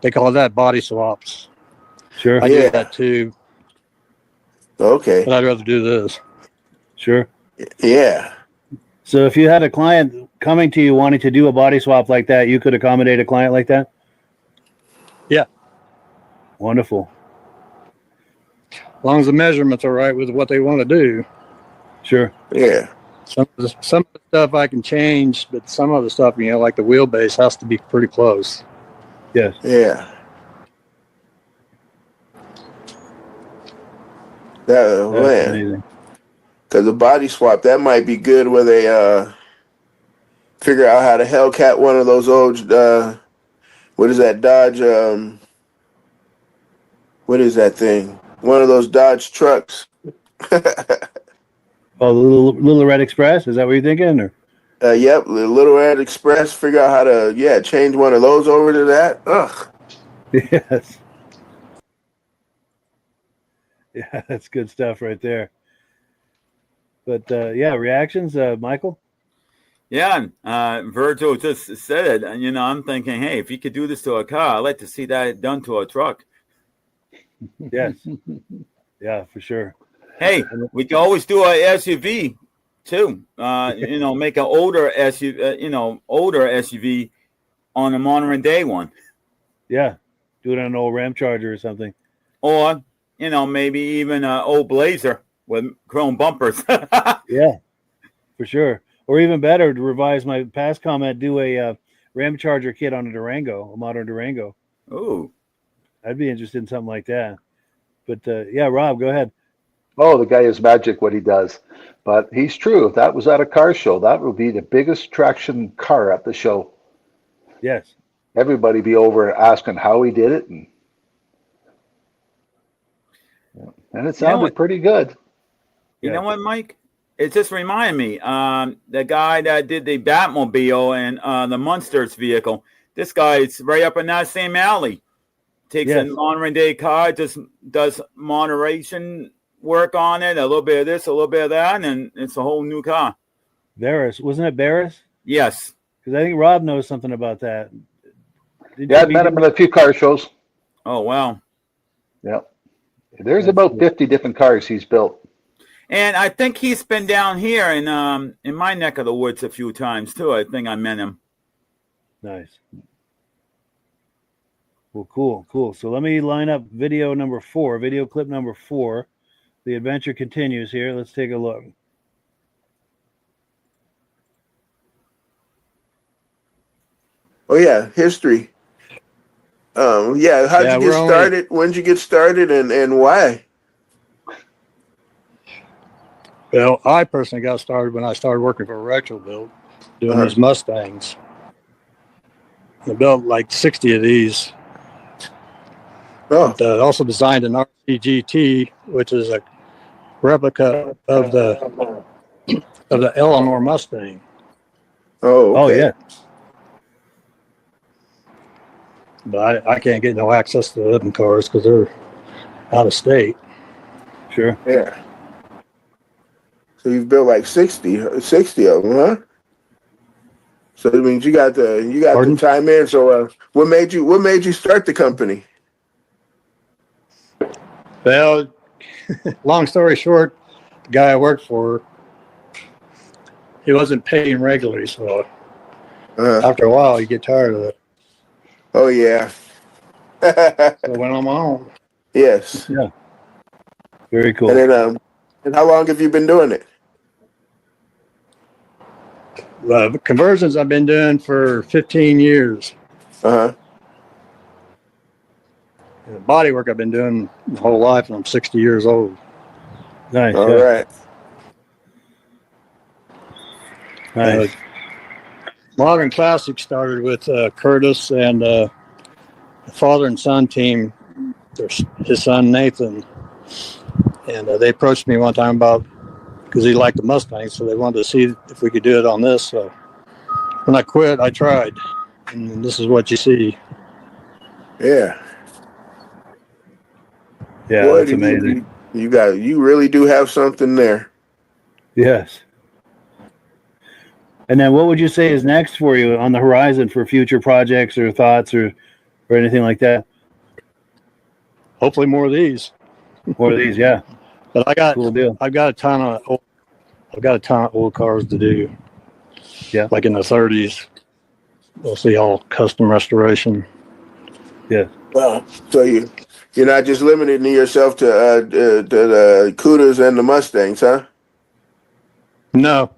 [SPEAKER 4] they call that body swaps.
[SPEAKER 1] Sure.
[SPEAKER 4] I do
[SPEAKER 2] Yeah.
[SPEAKER 4] that too,
[SPEAKER 2] Okay.
[SPEAKER 4] but I'd rather do this.
[SPEAKER 1] Sure.
[SPEAKER 2] Yeah.
[SPEAKER 1] So if you had a client coming to you wanting to do a body swap like that, you could accommodate a client like that?
[SPEAKER 4] Yeah.
[SPEAKER 1] Wonderful.
[SPEAKER 4] As long as the measurements are right with what they want to do.
[SPEAKER 2] Yeah.
[SPEAKER 4] Some of the stuff I can change, but some of the stuff, like the wheelbase has to be pretty close.
[SPEAKER 1] Yes.
[SPEAKER 2] Yeah.
[SPEAKER 1] That's
[SPEAKER 2] Man.
[SPEAKER 1] amazing.
[SPEAKER 2] Because the body swap, that might be good where they figure out how to Hellcat one of those old what is that Dodge what is that thing? One of those Dodge trucks.
[SPEAKER 1] Oh, the little Red Express? Is that what you're thinking? Or?
[SPEAKER 2] Yep, the Little Red Express. Figure out how to change one of those over to that. Ugh.
[SPEAKER 1] Yes. Yeah, that's good stuff right there. But reactions, Michael?
[SPEAKER 5] Yeah, Virgil just said it. I'm thinking, hey, if you could do this to a car, I'd like to see that done to a truck.
[SPEAKER 1] Yes. Yeah, for sure.
[SPEAKER 5] Hey, we can always do a SUV too. Make an older SUV on a modern day one.
[SPEAKER 1] Yeah, do it on an old Ram Charger or something.
[SPEAKER 5] Or, maybe even an old Blazer with chrome bumpers.
[SPEAKER 1] Yeah, for sure. Or even better, to revise my past comment, do a Ram Charger kit on a modern Durango.
[SPEAKER 5] Ooh.
[SPEAKER 1] I'd be interested in something like that. But Rob, go ahead.
[SPEAKER 3] Oh, the guy is magic what he does. But he's true. If that was at a car show, that would be the biggest traction car at the show.
[SPEAKER 1] Yes.
[SPEAKER 3] Everybody be over asking how he did it. And it sounded pretty good.
[SPEAKER 5] You know what, Mike? It just reminded me, the guy that did the Batmobile and the Munsters vehicle, this guy's right up in that same alley. Takes a modern day car, just does moderation work on it, a little bit of this, a little bit of that, and it's a whole new car.
[SPEAKER 1] Barris. Wasn't it Barris?
[SPEAKER 5] Yes.
[SPEAKER 1] Because I think Rob knows something about that.
[SPEAKER 3] I've met him at a few car shows.
[SPEAKER 5] Oh, wow.
[SPEAKER 3] Yeah. There's about 50 different cars he's built.
[SPEAKER 5] And I think he's been down here in my neck of the woods a few times, too. I think I met him.
[SPEAKER 1] Nice. Well, cool. So let me line up video clip number 4. The adventure continues here. Let's take a look.
[SPEAKER 2] Oh yeah, history. How'd you get started? When did you get started, and why?
[SPEAKER 4] Well, I personally got started when I started working for Retro Build, doing these Mustangs. I built like 60 of these.
[SPEAKER 2] Oh.
[SPEAKER 4] But, also designed an RCGT, which is a replica of the Eleanor Mustang.
[SPEAKER 2] Oh, okay.
[SPEAKER 1] Yeah.
[SPEAKER 4] But I can't get no access to them cars because they're out of state.
[SPEAKER 1] Sure.
[SPEAKER 2] Yeah. So you've built like 60 of them, huh? So it means you got the time in. So what made you start the company?
[SPEAKER 4] Well, long story short, the guy I worked for, he wasn't paying regularly, so after a while you get tired of it.
[SPEAKER 2] Oh yeah.
[SPEAKER 4] So I went on my own.
[SPEAKER 2] Yes.
[SPEAKER 1] Yeah. Very cool.
[SPEAKER 2] And then and how long have you been doing it?
[SPEAKER 4] Conversions I've been doing for 15 years. Body work I've been doing my whole life, and I'm 60 years old.
[SPEAKER 1] Nice.
[SPEAKER 2] All right.
[SPEAKER 1] Nice.
[SPEAKER 4] Modern Classix started with Curtis and the father and son team, his son Nathan, and they approached me one time about, because he liked the Mustang, so they wanted to see if we could do it on this. So when I quit, I tried, and this is what you see.
[SPEAKER 2] Yeah.
[SPEAKER 1] Yeah,
[SPEAKER 2] Boy,
[SPEAKER 1] that's amazing.
[SPEAKER 2] you really do have something there.
[SPEAKER 1] Yes. And then what would you say is next for you on the horizon for future projects or thoughts or anything like that?
[SPEAKER 4] Hopefully more of these.
[SPEAKER 1] More of these, yeah.
[SPEAKER 4] But
[SPEAKER 1] Cool deal.
[SPEAKER 4] I've got a ton of old cars to do.
[SPEAKER 1] Yeah.
[SPEAKER 4] Like in the 30s. We'll see all custom restoration.
[SPEAKER 1] Yeah.
[SPEAKER 2] Well, so you're not just limiting yourself to the Cudas and the Mustangs, huh?
[SPEAKER 4] No.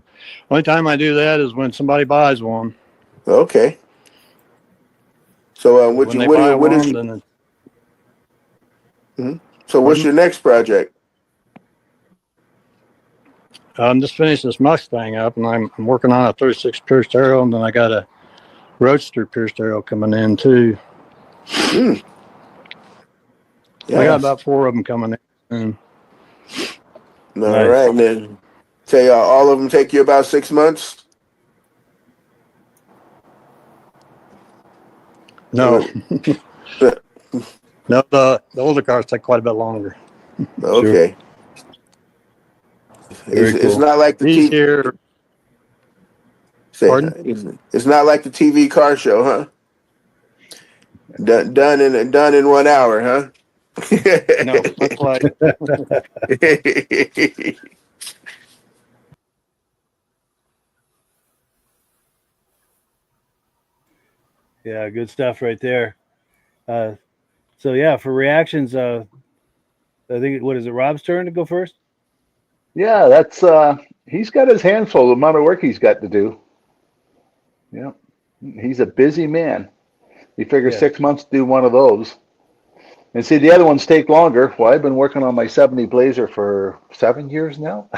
[SPEAKER 4] Only time I do that is when somebody buys one.
[SPEAKER 2] Okay. So
[SPEAKER 4] When they buy one, then
[SPEAKER 2] so what's your next project?
[SPEAKER 4] I'm just finished this Mustang up, and I'm working on a 36 Pierce Arrow, and then I got a Roadster Pierce Arrow coming in too.
[SPEAKER 2] Yes.
[SPEAKER 4] I got about 4 of them coming in.
[SPEAKER 2] All right, then. Say all of them take you about 6 months.
[SPEAKER 4] No, no, the older cars take quite a bit longer.
[SPEAKER 2] Okay.
[SPEAKER 1] Very cool.
[SPEAKER 2] It's not like the
[SPEAKER 4] These here.
[SPEAKER 2] Pardon? It's not like the TV car show, huh? Done in 1 hour, huh?
[SPEAKER 4] No, not quite.
[SPEAKER 1] Yeah, good stuff right there. So yeah, for reactions, I think what is it, Rob's turn to go first?
[SPEAKER 3] Yeah, that's he's got his hands full, the amount of work he's got to do. Yeah. He's a busy man. He figures
[SPEAKER 1] Yeah.
[SPEAKER 3] 6 months to do one of those. And see, the other ones take longer. Well, I've been working on my 70 Blazer for 7 years now.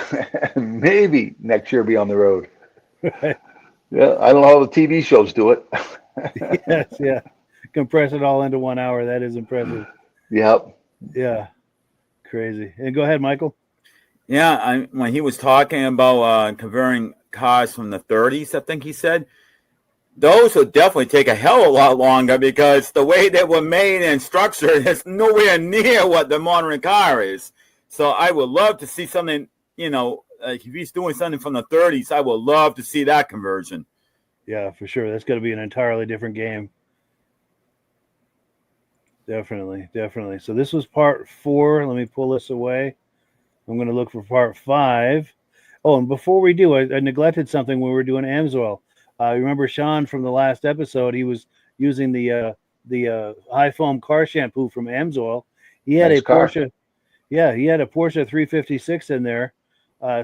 [SPEAKER 3] Maybe next year be on the road.
[SPEAKER 1] Right.
[SPEAKER 3] Yeah, I don't know how the TV shows do it.
[SPEAKER 1] Yes, yeah. Compress it all into 1 hour. That is impressive.
[SPEAKER 3] Yep.
[SPEAKER 1] Yeah. Crazy. And go ahead, Michael.
[SPEAKER 5] Yeah, when he was talking about converting cars from the 30s, I think he said, those would definitely take a hell of a lot longer because the way they were made and structured is nowhere near what the modern car is. So I would love to see something, like if he's doing something from the 30s, I would love to see that conversion.
[SPEAKER 1] Yeah, for sure. That's going to be an entirely different game. Definitely. So this was part 4. Let me pull this away. I'm going to look for part 5. Oh, and before we do, I neglected something when we were doing Amsoil. Remember Sean from the last episode? He was using the high foam car shampoo from Amsoil. He had
[SPEAKER 3] Nice
[SPEAKER 1] a
[SPEAKER 3] car.
[SPEAKER 1] Porsche. Yeah, he had a Porsche 356 in there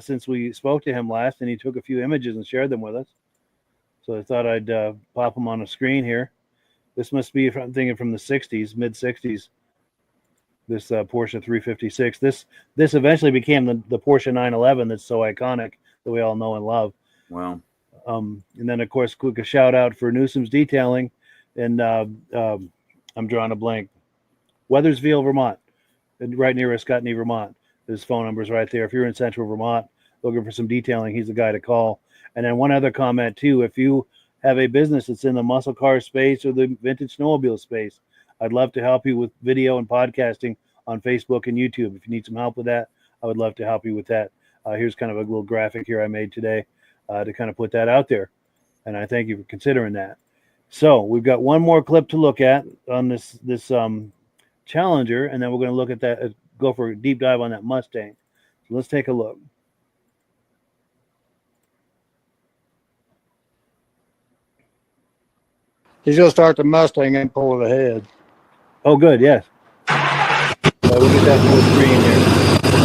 [SPEAKER 1] since we spoke to him last, and he took a few images and shared them with us. So I thought I'd pop them on a screen here. This must be, I'm thinking, from the 60s, mid 60s. This Porsche 356. This eventually became the Porsche 911 that's so iconic that we all know and love.
[SPEAKER 5] Wow.
[SPEAKER 1] And then, of course, quick a shout out for Newsom's Detailing, and I'm drawing a blank. Weathersfield, Vermont, right near Escutney, Vermont. His phone number is right there. If you're in Central Vermont looking for some detailing, he's the guy to call. And then one other comment too: if you have a business that's in the muscle car space or the vintage snowmobile space, I'd love to help you with video and podcasting on Facebook and YouTube. If you need some help with that, I would love to help you with that. Here's kind of a little graphic here I made today to kind of put that out there. And I thank you for considering that. So we've got one more clip to look at on this Challenger, and then we're going to look at that, go for a deep dive on that Mustang. So let's take a look.
[SPEAKER 4] He's going to start the Mustang and pull it ahead.
[SPEAKER 1] Oh, good. Yes. We'll get that full screen here.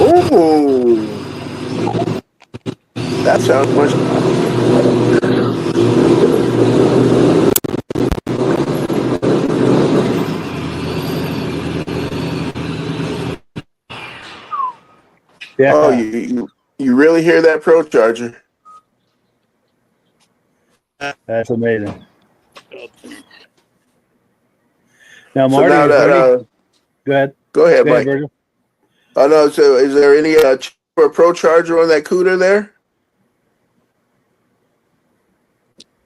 [SPEAKER 2] Ooh, that sounds much.
[SPEAKER 1] Yeah.
[SPEAKER 2] Oh, you really hear that Pro Charger?
[SPEAKER 1] That's amazing. Now,
[SPEAKER 2] So
[SPEAKER 1] Marty,
[SPEAKER 2] now
[SPEAKER 1] is there
[SPEAKER 2] that
[SPEAKER 1] any? Go ahead.
[SPEAKER 2] go ahead,
[SPEAKER 1] Go ahead,
[SPEAKER 2] Mike.
[SPEAKER 1] Virgil.
[SPEAKER 2] Oh no, so is there any pro charger on that CUDA there?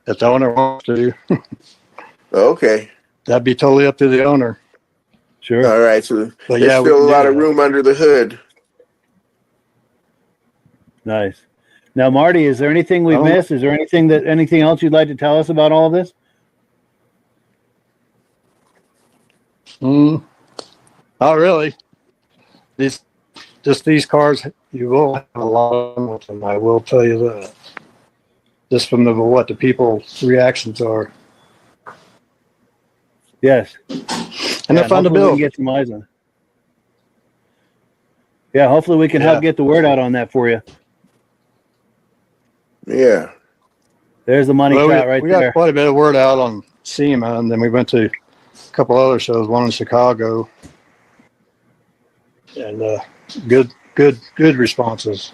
[SPEAKER 4] If the owner wants to,
[SPEAKER 2] Okay.
[SPEAKER 4] that'd be totally up to the owner.
[SPEAKER 1] Sure.
[SPEAKER 2] All right. So
[SPEAKER 4] But
[SPEAKER 2] there's
[SPEAKER 4] yeah, we
[SPEAKER 2] still
[SPEAKER 4] can
[SPEAKER 2] a
[SPEAKER 4] do
[SPEAKER 2] lot of
[SPEAKER 4] that.
[SPEAKER 2] room under the hood.
[SPEAKER 1] Nice. Now, Marty, is there anything we've missed? Is there anything else you'd like to tell us about all of this?
[SPEAKER 4] Not really. These cars, you will have a lot of them with them. I will tell you that. Just from what the people's reactions are,
[SPEAKER 1] Yes.
[SPEAKER 4] and they're fun to
[SPEAKER 1] hopefully we
[SPEAKER 4] build.
[SPEAKER 1] can get some eyes on it. Yeah, hopefully we can help get the word out on that for you.
[SPEAKER 2] Yeah.
[SPEAKER 1] There's the money shot right
[SPEAKER 4] we
[SPEAKER 1] there.
[SPEAKER 4] got quite a bit of word out on SEMA, and then we went to a couple other shows, one in Chicago, and good responses.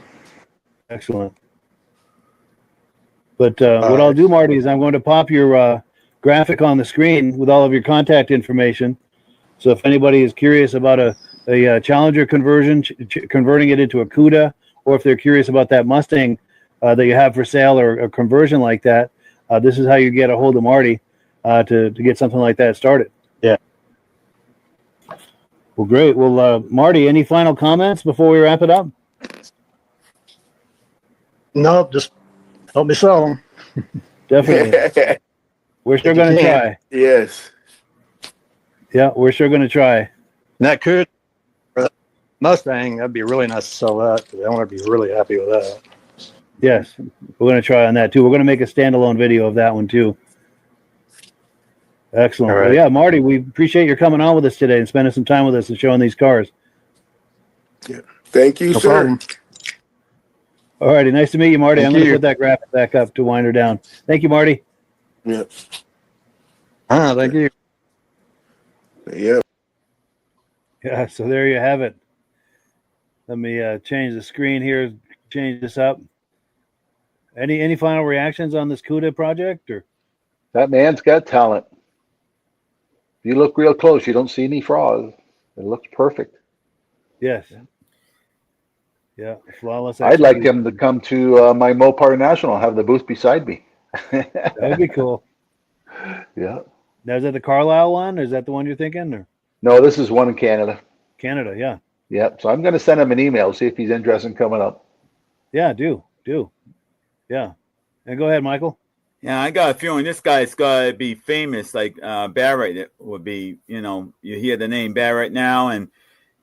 [SPEAKER 1] Excellent. But what I'll do, Marty, is I'm going to pop your graphic on the screen with all of your contact information. So if anybody is curious about a Challenger conversion, converting it into a CUDA, or if they're curious about that Mustang that you have for sale or a conversion like that, this is how you get a hold of Marty to get something like that started.
[SPEAKER 4] Yeah.
[SPEAKER 1] Well, great. Well, Marty, any final comments before we wrap it up?
[SPEAKER 4] No, just help me sell them.
[SPEAKER 1] Definitely. We're sure going to try.
[SPEAKER 2] Yes.
[SPEAKER 1] Yeah, we're sure going to try.
[SPEAKER 4] And that could, for that Mustang, that'd be really nice to sell that. I want to be really happy with that.
[SPEAKER 1] Yes, we're going to try on that too. We're going to make a standalone video of that one too. Excellent.
[SPEAKER 4] All right.
[SPEAKER 1] Well, yeah, Marty, we appreciate your coming on with us today and spending some time with us and showing these cars.
[SPEAKER 2] Yeah. Thank you,
[SPEAKER 4] No
[SPEAKER 2] sir.
[SPEAKER 4] problem.
[SPEAKER 1] All righty. Nice to meet you, Marty.
[SPEAKER 4] Thank
[SPEAKER 1] I'm going to
[SPEAKER 4] you.
[SPEAKER 1] put that graphic back up to wind her down. Thank you, Marty.
[SPEAKER 2] Yeah.
[SPEAKER 4] Thank you.
[SPEAKER 2] Yeah.
[SPEAKER 1] Yeah, so there you have it. Let me change the screen here, change this up. Any final reactions on this CUDA project? Or
[SPEAKER 3] That man's got talent. If you look real close, you don't see any flaws. It looks perfect.
[SPEAKER 1] yes. Yeah, flawless
[SPEAKER 3] I'd like
[SPEAKER 1] execution.
[SPEAKER 3] him to come to my Mopar National, have the booth beside me.
[SPEAKER 1] That would be cool.
[SPEAKER 3] Yeah.
[SPEAKER 1] Now, is that the Carlisle one? Or is that the one you're thinking? Or
[SPEAKER 3] No, this is one in Canada.
[SPEAKER 1] Canada, yeah.
[SPEAKER 3] Yep. So I'm going to send him an email, see if he's interested in coming up.
[SPEAKER 1] Yeah, do. Yeah. And go ahead, Michael.
[SPEAKER 5] Yeah, I got a feeling this guy's got to be famous like Barrett. It would be, you hear the name Barrett now, and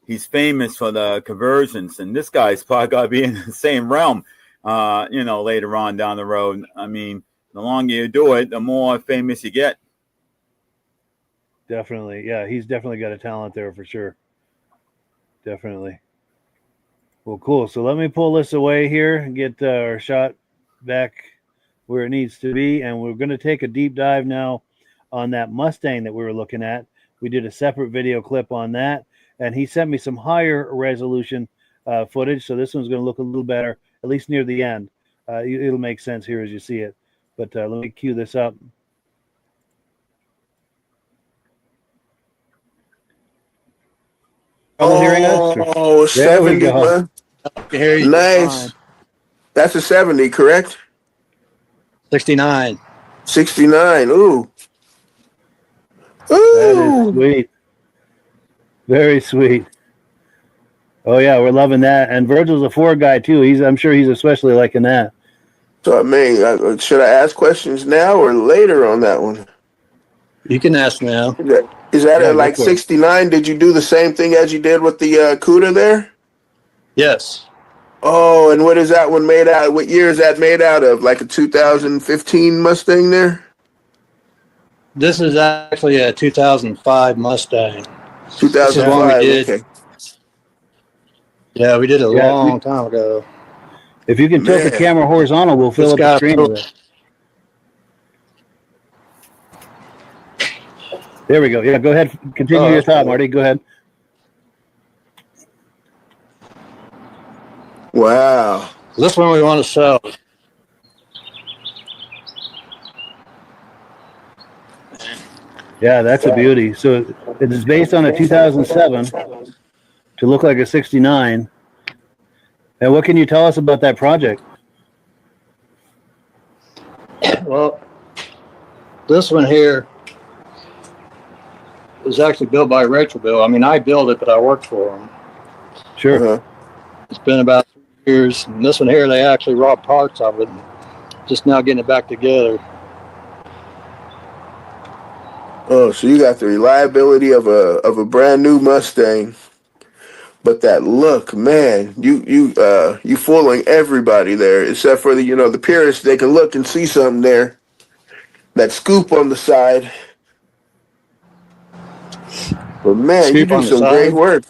[SPEAKER 5] he's famous for the conversions. And this guy's probably got to be in the same realm, later on down the road. I mean, the longer you do it, the more famous you get.
[SPEAKER 1] Definitely. Yeah, he's definitely got a talent there for sure. Definitely. Well, cool. So let me pull this away here and get our shot back where it needs to be. And we're going to take a deep dive now on that Mustang that we were looking at. We did a separate video clip on that. And he sent me some higher resolution footage. So this one's going to look a little better, at least near the end. It'll make sense here as you see it. But let me cue this up. Hearing us?
[SPEAKER 2] Oh,
[SPEAKER 1] There we
[SPEAKER 2] 70,
[SPEAKER 1] go.
[SPEAKER 2] man.
[SPEAKER 4] I can hear you.
[SPEAKER 2] Nice. That's a 70, correct?
[SPEAKER 4] 69.
[SPEAKER 2] 69. Ooh.
[SPEAKER 1] That is
[SPEAKER 2] Ooh.
[SPEAKER 1] sweet. Very sweet. Oh yeah, we're loving that. And Virgil's a Ford guy too. I'm sure he's especially liking that.
[SPEAKER 2] So, I mean, should I ask questions now or later on that one?
[SPEAKER 4] You can ask now.
[SPEAKER 2] Is that
[SPEAKER 1] Yeah,
[SPEAKER 2] a
[SPEAKER 1] go
[SPEAKER 2] like
[SPEAKER 1] for it.
[SPEAKER 2] 69? Did you do the same thing as you did with the CUDA there?
[SPEAKER 4] Yes.
[SPEAKER 2] Oh, and what is that one made out of? What year is that made out of? Like a 2015 Mustang there?
[SPEAKER 4] This is actually a 2005 Mustang.
[SPEAKER 2] 2005.
[SPEAKER 4] did.
[SPEAKER 2] Okay.
[SPEAKER 4] Yeah, we did it a
[SPEAKER 1] Yeah,
[SPEAKER 4] long time ago.
[SPEAKER 1] If you can tilt the
[SPEAKER 2] Man.
[SPEAKER 1] camera horizontal, we'll fill
[SPEAKER 4] It's
[SPEAKER 1] up the
[SPEAKER 4] got
[SPEAKER 1] screen
[SPEAKER 4] a-
[SPEAKER 1] with it. There we go. Yeah, go ahead. Continue your thought, Marty. Go ahead.
[SPEAKER 2] Wow.
[SPEAKER 4] This one we want to sell.
[SPEAKER 1] Yeah, Yeah, that's a beauty. So it is based on a 2007 to look like a 69. And what can you tell us about that project?
[SPEAKER 4] Well, this one here was actually built by Retrobill. I mean, I built it, but I worked for them.
[SPEAKER 1] Sure.
[SPEAKER 2] Uh-huh.
[SPEAKER 4] It's been about 3 years. And this one here, they actually robbed parts of it. Just now getting it back together.
[SPEAKER 2] Oh, so you got the reliability of a brand new Mustang, but that look, man, you fooling everybody there, except for the purists. They can look and see something there. That scoop on the side. But man, you
[SPEAKER 4] Scoop
[SPEAKER 2] do
[SPEAKER 4] on the
[SPEAKER 2] some great
[SPEAKER 4] side.
[SPEAKER 2] work.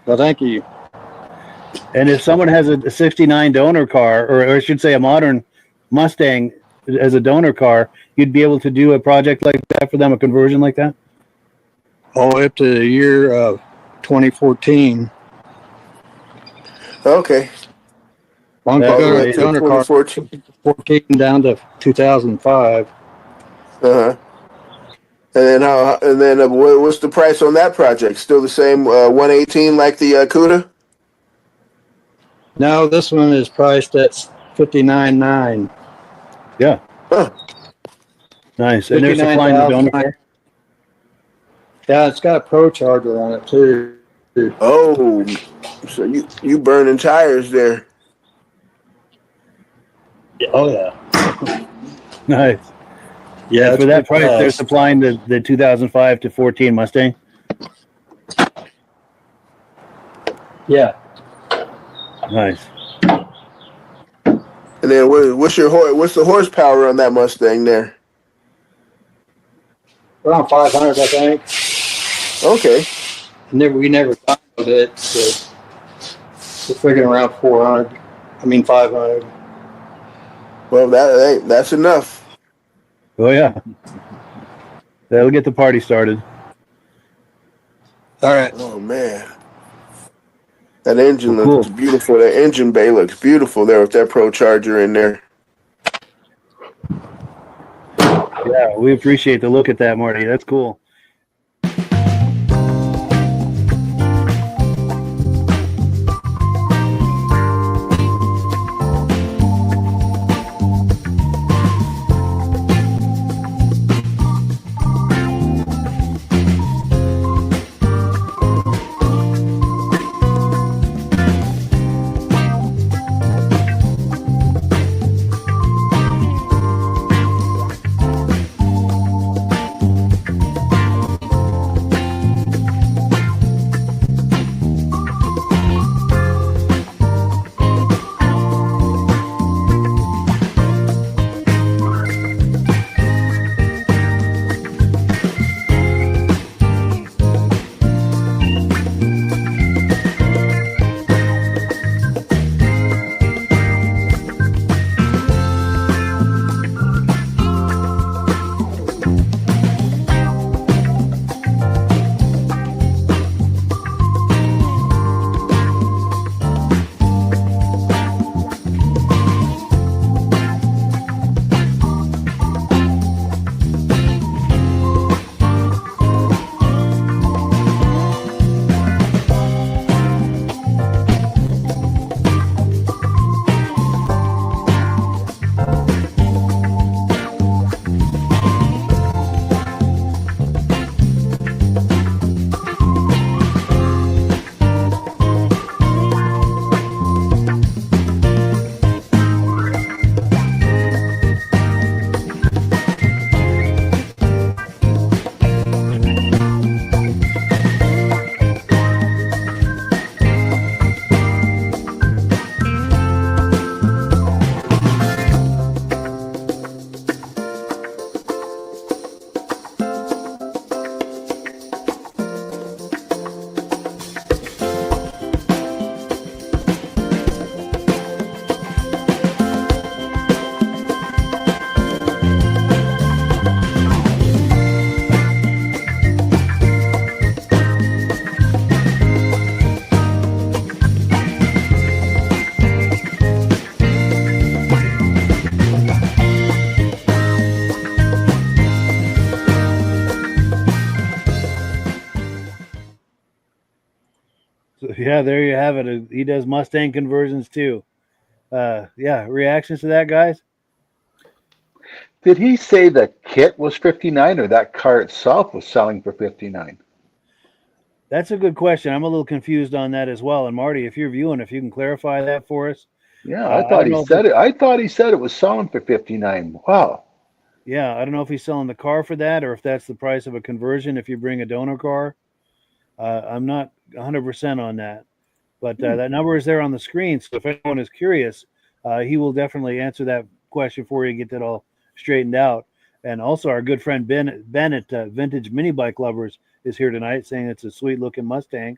[SPEAKER 4] Well, thank you.
[SPEAKER 1] And if someone has a 69 donor car, or I should say a modern Mustang as a donor car, you'd be able to do a project like that for them, a conversion like that?
[SPEAKER 4] Oh, up to the year of 2014.
[SPEAKER 2] Okay.
[SPEAKER 4] Long
[SPEAKER 1] That's
[SPEAKER 4] ago,
[SPEAKER 1] amazing.
[SPEAKER 4] donor car
[SPEAKER 2] 2014.
[SPEAKER 4] 14 down to 2005.
[SPEAKER 2] Uh-huh. And then what's the price on that project? Still the same 118 like the Cuda?
[SPEAKER 4] Now this one is priced at $59,900.
[SPEAKER 1] Yeah.
[SPEAKER 2] Huh.
[SPEAKER 1] Nice. And they're supplying the donor car?
[SPEAKER 4] Yeah, it's got a Pro Charger on it too.
[SPEAKER 2] Oh, so you burning tires there.
[SPEAKER 4] Oh yeah.
[SPEAKER 1] Nice.
[SPEAKER 4] Yeah.
[SPEAKER 1] And for that price, they're
[SPEAKER 4] fast.
[SPEAKER 1] supplying the 2005 to 14 Mustang?
[SPEAKER 4] Yeah.
[SPEAKER 1] Nice.
[SPEAKER 2] And then what's the horsepower on that Mustang there?
[SPEAKER 4] Around 500, I think.
[SPEAKER 2] Okay.
[SPEAKER 4] We never got it, so we're figuring around 400. I mean 500.
[SPEAKER 2] Well, that's enough.
[SPEAKER 1] Oh, yeah. That'll get the party started.
[SPEAKER 4] All right.
[SPEAKER 2] Oh man, that engine
[SPEAKER 1] Well, cool.
[SPEAKER 2] looks beautiful. That engine bay looks beautiful there with that Pro Charger in there.
[SPEAKER 1] Yeah, we appreciate the look at that, Marty. That's cool. So, yeah, there you have it. He does Mustang conversions too. Yeah, reactions to that, guys?
[SPEAKER 3] Did he say the kit was 59 or that car itself was selling for 59?
[SPEAKER 1] That's a good question. I'm a little confused on that as well. And Marty, if you're viewing, if you can clarify that for us.
[SPEAKER 3] Yeah, I
[SPEAKER 1] I
[SPEAKER 3] thought
[SPEAKER 1] don't
[SPEAKER 3] he
[SPEAKER 1] know if
[SPEAKER 3] said
[SPEAKER 1] it's,
[SPEAKER 3] it. I thought he said it was selling for 59. Wow.
[SPEAKER 1] yeah, I don't know if he's selling the car for that or if that's the price of a conversion if you bring a donor car. I'm not 100% on that, but that number is there on the screen. So if anyone is curious, he will definitely answer that question for you and get that all straightened out. And also, our good friend Ben at Vintage Mini Bike Lovers is here tonight, saying it's a sweet looking Mustang.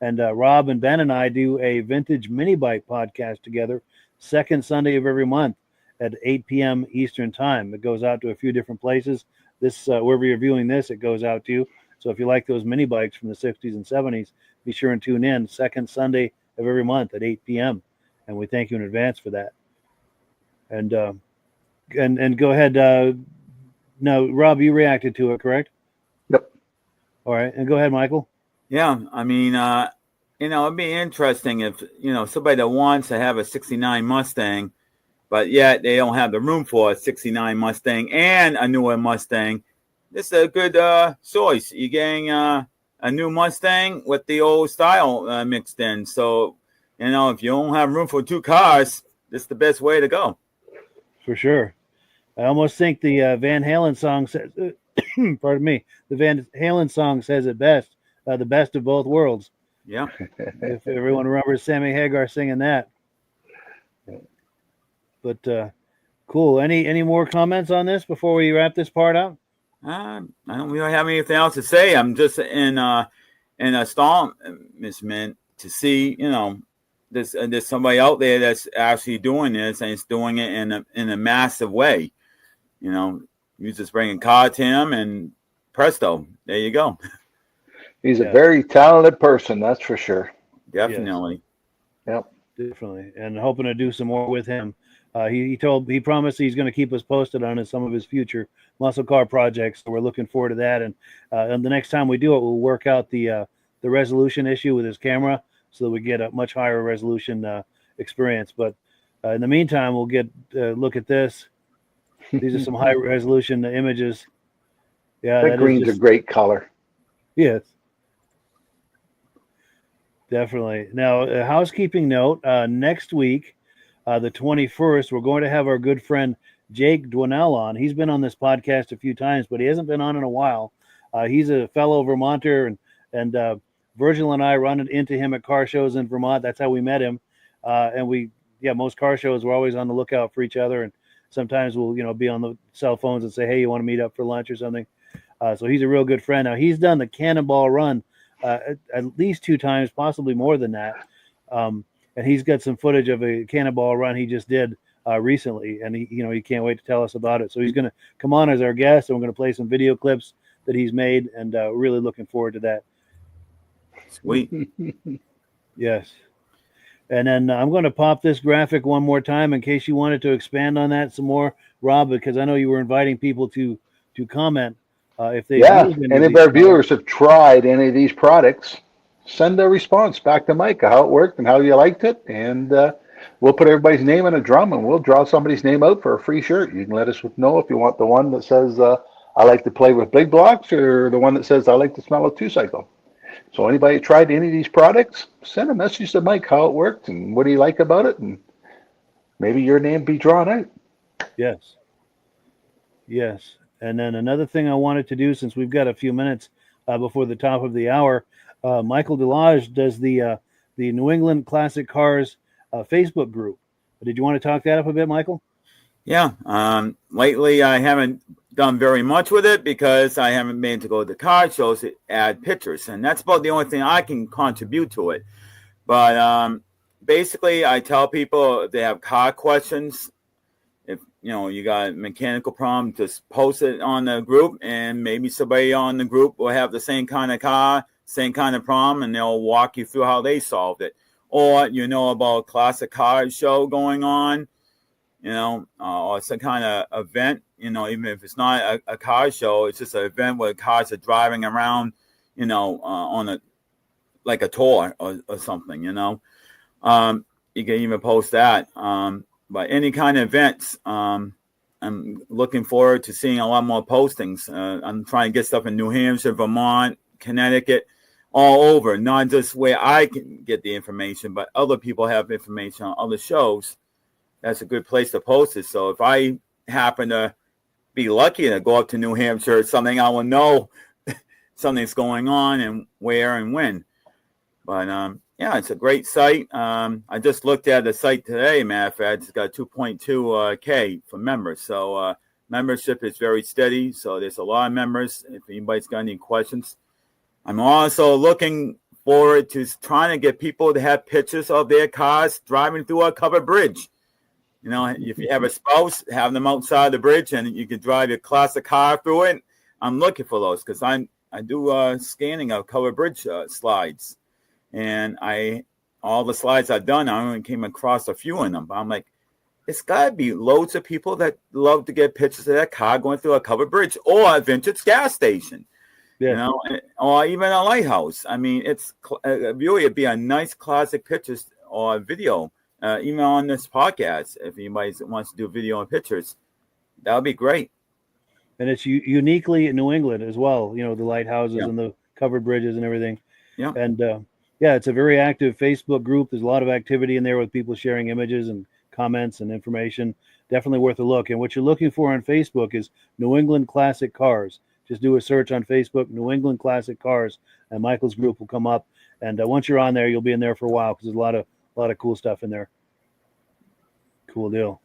[SPEAKER 1] And Rob and Ben and I do a vintage mini bike podcast together, second Sunday of every month at 8 p.m. Eastern time. It goes out to a few different places. This wherever you're viewing this, it goes out to. So if you like those mini bikes from the 60s and 70s, be sure and tune in second Sunday of every month at 8 p.m. And we thank you in advance for that. And go ahead. No, Rob, you reacted to it, correct?
[SPEAKER 3] Yep.
[SPEAKER 1] All right, and go ahead, Michael.
[SPEAKER 5] Yeah, I mean, it'd be interesting if, somebody that wants to have a 69 Mustang, but yet they don't have the room for a 69 Mustang and a newer Mustang. This is a good choice. You're getting a new Mustang with the old style mixed in. So, if you don't have room for two cars, this is the best way to go.
[SPEAKER 1] For sure. I almost think the Van Halen song says, pardon me, the Van Halen song says it best, the best of both worlds.
[SPEAKER 5] Yeah.
[SPEAKER 1] If everyone remembers Sammy Hagar singing that. But cool. Any more comments on this before we wrap this part up?
[SPEAKER 5] I don't really have anything else to say. I'm just in astonishment to see, there's somebody out there that's actually doing this, and it's doing it in a massive way. You just bring a car to him, and presto, there you go.
[SPEAKER 3] He's a very talented person, that's for sure.
[SPEAKER 5] Definitely.
[SPEAKER 3] Yes.
[SPEAKER 1] Yep. Definitely. And hoping to do some more with him. He promised he's going to keep us posted on some of his future muscle car projects. So we're looking forward to that. And the next time we do it, we'll work out the resolution issue with his camera so that we get a much higher resolution experience. But in the meantime, we'll get look at this. These are some high resolution images. Yeah,
[SPEAKER 3] that green's a great color.
[SPEAKER 1] Yes. Definitely. Now, a housekeeping note, next week, the 21st, we're going to have our good friend Jake Dwinell on. He's been on this podcast a few times, but he hasn't been on in a while. He's a fellow Vermonter, and Virgil and I run into him at car shows in Vermont. That's how we met him. And most car shows, we're always on the lookout for each other. And sometimes we'll, be on the cell phones and say, hey, you want to meet up for lunch or something? So he's a real good friend. Now, he's done the Cannonball Run at least 2 times, possibly more than that. And he's got some footage of a Cannonball Run he just did recently, and he can't wait to tell us about it. So he's going to come on as our guest, and we're going to play some video clips that he's made, and really looking forward to that.
[SPEAKER 5] Sweet.
[SPEAKER 1] Yes. And then I'm going to pop this graphic one more time in case you wanted to expand on that some more, Rob, because I know you were inviting people to comment. If they
[SPEAKER 3] any of our viewers have tried any of these products, send a response back to Mike how it worked and how you liked it, and we'll put everybody's name in a drum and we'll draw somebody's name out for a free shirt. You can let us know if you want the one that says I like to play with big blocks, or the one that says I like to smell a 2-cycle. So anybody tried any of these products, send a message to Mike how it worked and what do you like about it, and maybe your name be drawn out.
[SPEAKER 1] Yes. And then another thing I wanted to do, since we've got a few minutes before the top of the hour, Michael Delage does the New England Classic Cars Facebook group. Did you want to talk that up a bit, Michael?
[SPEAKER 5] Yeah. Lately, I haven't done very much with it because I haven't been to go to car shows to add pictures, and that's about the only thing I can contribute to it. But basically, I tell people if they have car questions, if you got a mechanical problem, just post it on the group, and maybe somebody on the group will have the same kind of car, same kind of problem, and they'll walk you through how they solved it. Or about a classic car show going on, or some kind of event, even if it's not a car show, it's just an event where cars are driving around, on a like a tour or something, you know. You can even post that. But any kind of events, I'm looking forward to seeing a lot more postings. I'm trying to get stuff in New Hampshire, Vermont, Connecticut, all over, not just where I can get the information, but other people have information on other shows. That's a good place to post it. So if I happen to be lucky to go up to New Hampshire or something, I will know something's going on and where and when. But yeah, it's a great site. I just looked at the site today. Matter of fact, it's got 2.2 K for members. So membership is very steady. So there's a lot of members. If anybody's got any questions, I'm also looking forward to trying to get people to have pictures of their cars driving through a covered bridge. You know, if you have a spouse, have them outside the bridge and you can drive your classic car through it. I'm looking for those because I do scanning of covered bridge slides. And all the slides I've done, I only came across a few in them. But I'm like, it's got to be loads of people that love to get pictures of that car going through a covered bridge or a vintage gas station. Yeah. You know, or even a lighthouse. I mean, it's really it'd be a nice classic pictures or video, even on this podcast. If anybody wants to do video and pictures, that would be great.
[SPEAKER 1] And it's uniquely in New England as well. You know, the lighthouses and the covered bridges and everything. Yeah. And yeah, it's a very active Facebook group. There's a lot of activity in there with people sharing images and comments and information. Definitely worth a look. And what you're looking for on Facebook is New England Classic Cars. Just do a search on Facebook, New England Classic Cars, and Michael's group will come up. And once you're on there, you'll be in there for a while because there's a lot of cool stuff in there. Cool deal.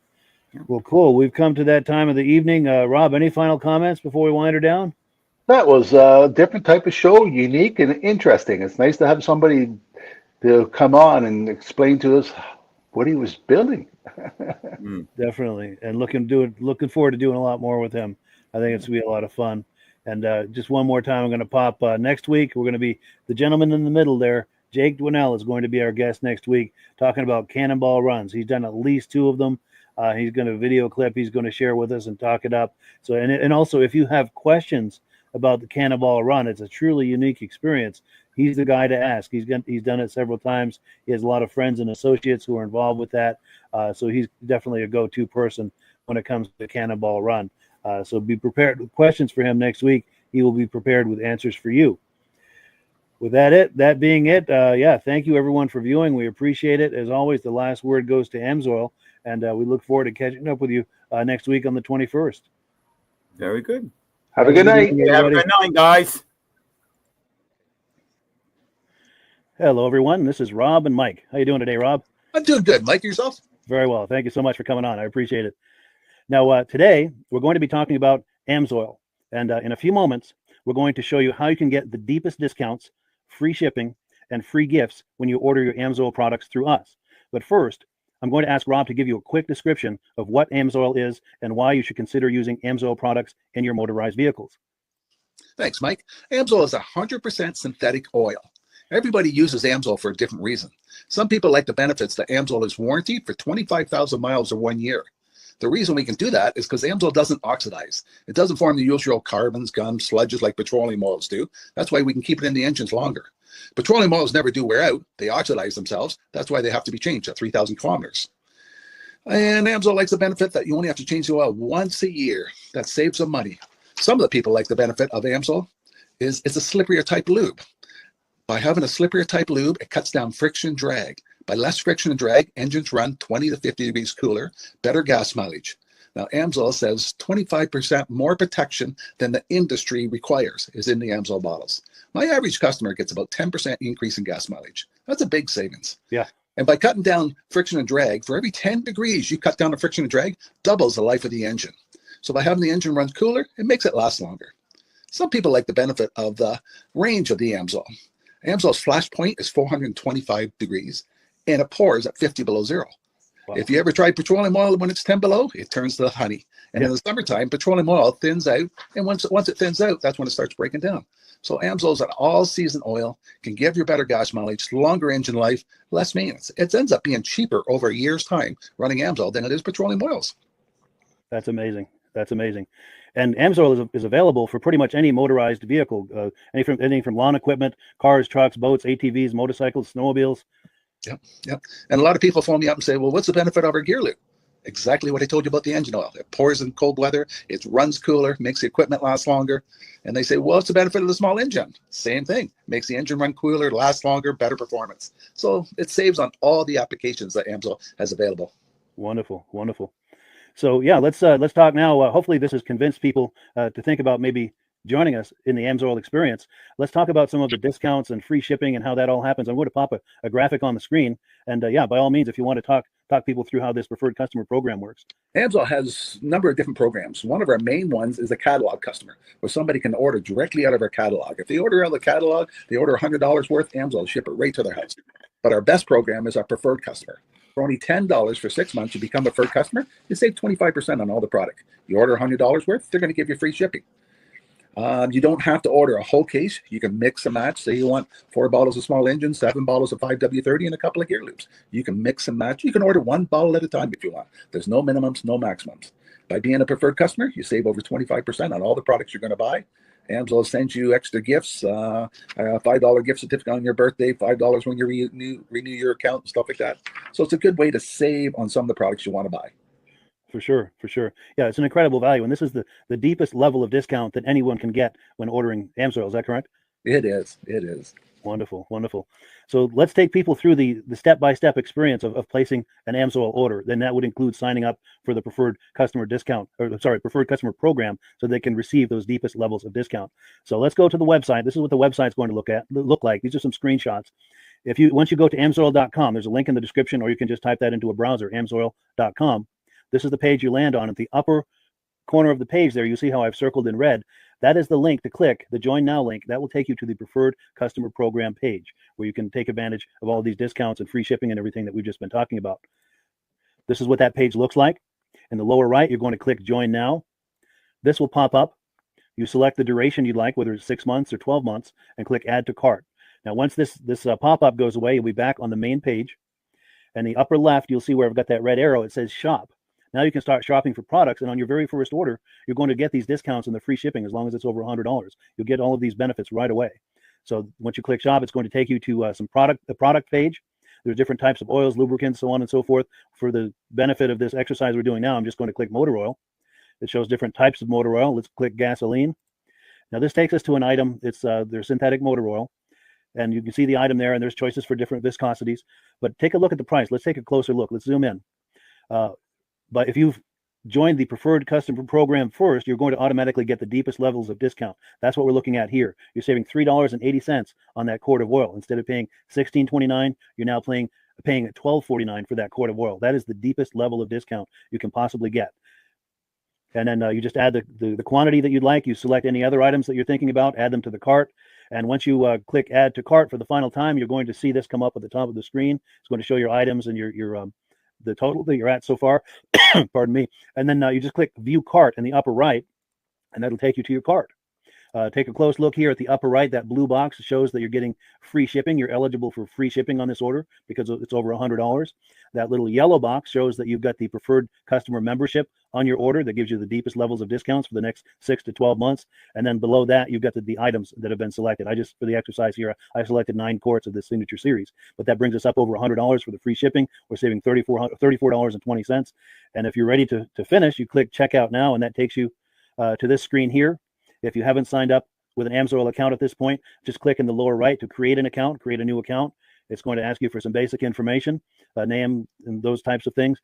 [SPEAKER 1] Yeah. Well, cool. We've come to that time of the evening. Rob, any final comments before we wind her down?
[SPEAKER 3] That was a different type of show, unique and interesting. It's nice to have somebody to come on and explain to us what he was building.
[SPEAKER 1] Definitely. And looking forward to doing a lot more with him. I think it's going to be a lot of fun. And just one more time, I'm going to pop next week. We're going to be the gentleman in the middle there. Jake Dwinell is going to be our guest next week, talking about cannonball runs. He's done at least 2 of them. He's going to video clip. He's going to share with us and talk it up. So, and also, if you have questions about the cannonball run, it's a truly unique experience. He's the guy to ask. He's done it several times. He has a lot of friends and associates who are involved with that. So he's definitely a go-to person when it comes to the cannonball run. So be prepared with questions for him next week. He will be prepared with answers for you. With that being it, thank you everyone for viewing. We appreciate it. As always, the last word goes to Amsoil, and we look forward to catching up with you next week on the 21st.
[SPEAKER 5] Very good.
[SPEAKER 3] Have a good night.
[SPEAKER 5] Have a good night, guys.
[SPEAKER 1] Hello, everyone. This is Rob and Mike. How you doing today, Rob?
[SPEAKER 8] I'm doing good. Mike, yourself?
[SPEAKER 1] Very well. Thank you so much for coming on. I appreciate it. Now, today, we're going to be talking about Amsoil. And in a few moments, we're going to show you how you can get the deepest discounts, free shipping, and free gifts when you order your Amsoil products through us. But first, I'm going to ask Rob to give you a quick description of what Amsoil is and why you should consider using Amsoil products in your motorized vehicles.
[SPEAKER 8] Thanks, Mike. Amsoil is 100% synthetic oil. Everybody uses Amsoil for a different reason. Some people like the benefits that Amsoil is warranted for 25,000 miles or 1 year. The reason we can do that is because Amsoil doesn't oxidize. It doesn't form the usual carbons, gums, sludges like petroleum oils do. That's why we can keep it in the engines longer. Petroleum oils never do wear out. They oxidize themselves. That's why they have to be changed at 3,000 kilometers. And Amsoil likes the benefit that you only have to change the oil once a year. That saves them money. Some of the people like the benefit of Amsoil is it's a slipperier type lube. By having a slipperier type lube, it cuts down friction drag. By less friction and drag, engines run 20 to 50 degrees cooler, better gas mileage. Now, Amsoil says 25% more protection than the industry requires is in the Amsoil bottles. My average customer gets about 10% increase in gas mileage. That's a big savings.
[SPEAKER 1] Yeah.
[SPEAKER 8] And by cutting down friction and drag, for every 10 degrees you cut down the friction and drag, doubles the life of the engine. So by having the engine run cooler, it makes it last longer. Some people like the benefit of the range of the Amsoil. Amsoil's flash point is 425 degrees, and it pours at 50 below zero. Wow. If you ever tried petroleum oil when it's 10 below, it turns to honey. And in the summertime, petroleum oil thins out, and once it thins out, that's when it starts breaking down. So Amsoil is an all-season oil, can give you better gas mileage, longer engine life, less maintenance. It ends up being cheaper over a year's time running Amsoil than it is petroleum oils.
[SPEAKER 1] That's amazing. That's amazing. And Amsoil is available for pretty much any motorized vehicle, anything from lawn equipment, cars, trucks, boats, ATVs, motorcycles, snowmobiles.
[SPEAKER 8] Yep. And a lot of people phone me up and say, well, what's the benefit of our gear loop? Exactly what I told you about the engine oil. It pours in cold weather, it runs cooler, makes the equipment last longer. And they say, well, what's the benefit of the small engine? Same thing. Makes the engine run cooler, last longer, better performance. So it saves on all the applications that Amsoil has available.
[SPEAKER 1] Wonderful, wonderful. So yeah, let's talk now. Hopefully this has convinced people to think about maybe joining us in the Amsoil experience. Let's talk about some of the discounts and free shipping and how that all happens. I'm going to pop a graphic on the screen. And yeah, by all means, if you want to talk people through how this preferred customer program works.
[SPEAKER 8] Amsoil has a number of different programs. One of our main ones is a catalog customer, where somebody can order directly out of our catalog. If they order out of the catalog, they order $100 worth, Amsoil will ship it right to their house. But our best program is our preferred customer. For only $10 for 6 months, you become a preferred customer, you save 25% on all the product. You order $100 worth, they're going to give you free shipping. You don't have to order a whole case. You can mix and match. Say you want 4 bottles of small engine, 7 bottles of 5W30, and a couple of gear loops. You can mix and match. You can order 1 bottle at a time if you want. There's no minimums, no maximums. By being a preferred customer, you save over 25% on all the products you're going to buy. Amsoil sends you extra gifts, a $5 gift certificate on your birthday, $5 when you renew your account, and stuff like that. So it's a good way to save on some of the products you want to buy.
[SPEAKER 1] For sure. Yeah, it's an incredible value. And this is the deepest level of discount that anyone can get when ordering Amsoil. Is that correct?
[SPEAKER 8] It is.
[SPEAKER 1] Wonderful. So let's take people through the step-by-step experience of placing an Amsoil order. Then that would include signing up for the preferred customer preferred customer program, so they can receive those deepest levels of discount. So let's go to the website. This is what the website's going to look like. These are some screenshots. Once you go to amsoil.com, there's a link in the description, or you can just type that into a browser, amsoil.com. This is the page you land on. At the upper corner of the page there, you see how I've circled in red. That is the link to click, the Join Now link. That will take you to the preferred customer program page, where you can take advantage of all these discounts and free shipping and everything that we've just been talking about. This is what that page looks like. In the lower right, you're going to click Join Now. This will pop up. You select the duration you'd like, whether it's 6 months or 12 months, and click Add to Cart. Now, once this pop-up goes away, you'll be back on the main page. And the upper left, you'll see where I've got that red arrow. It says Shop. Now you can start shopping for products, and on your very first order, you're going to get these discounts and the free shipping as long as it's over $100. You'll get all of these benefits right away. So once you click Shop, it's going to take you to the product page. There's different types of oils, lubricants, so on and so forth. For the benefit of this exercise we're doing now, I'm just going to click motor oil. It shows different types of motor oil. Let's click gasoline. Now this takes us to an item. It's their synthetic motor oil. And you can see the item there, and there's choices for different viscosities. But take a look at the price. Let's take a closer look. Let's zoom in. But if you've joined the preferred customer program first, you're going to automatically get the deepest levels of discount. That's what we're looking at here. You're saving $3.80 on that quart of oil. Instead of paying $16.29, you're now paying $12.49 for that quart of oil. That is the deepest level of discount you can possibly get. And then you just add the quantity that you'd like. You select any other items that you're thinking about, add them to the cart. And once you click Add to Cart for the final time, you're going to see this come up at the top of the screen. It's going to show your items and the total that you're at so far. Pardon me. And then you just click View Cart in the upper right, and that'll take you to your cart. Take a close look here at the upper right. That blue box shows that you're getting free shipping. You're eligible for free shipping on this order because it's over $100. That little yellow box shows that you've got the preferred customer membership on your order that gives you the deepest levels of discounts for the next 6 to 12 months. And then below that, you've got the items that have been selected. For the exercise here, I selected 9 quarts of the signature series, but that brings us up over $100 for the free shipping. We're saving $34.20. And if you're ready to finish, you click Checkout Now, and that takes you to this screen here. If you haven't signed up with an Amsoil account at this point, just click in the lower right to create a new account. It's going to ask you for some basic information, name, and those types of things.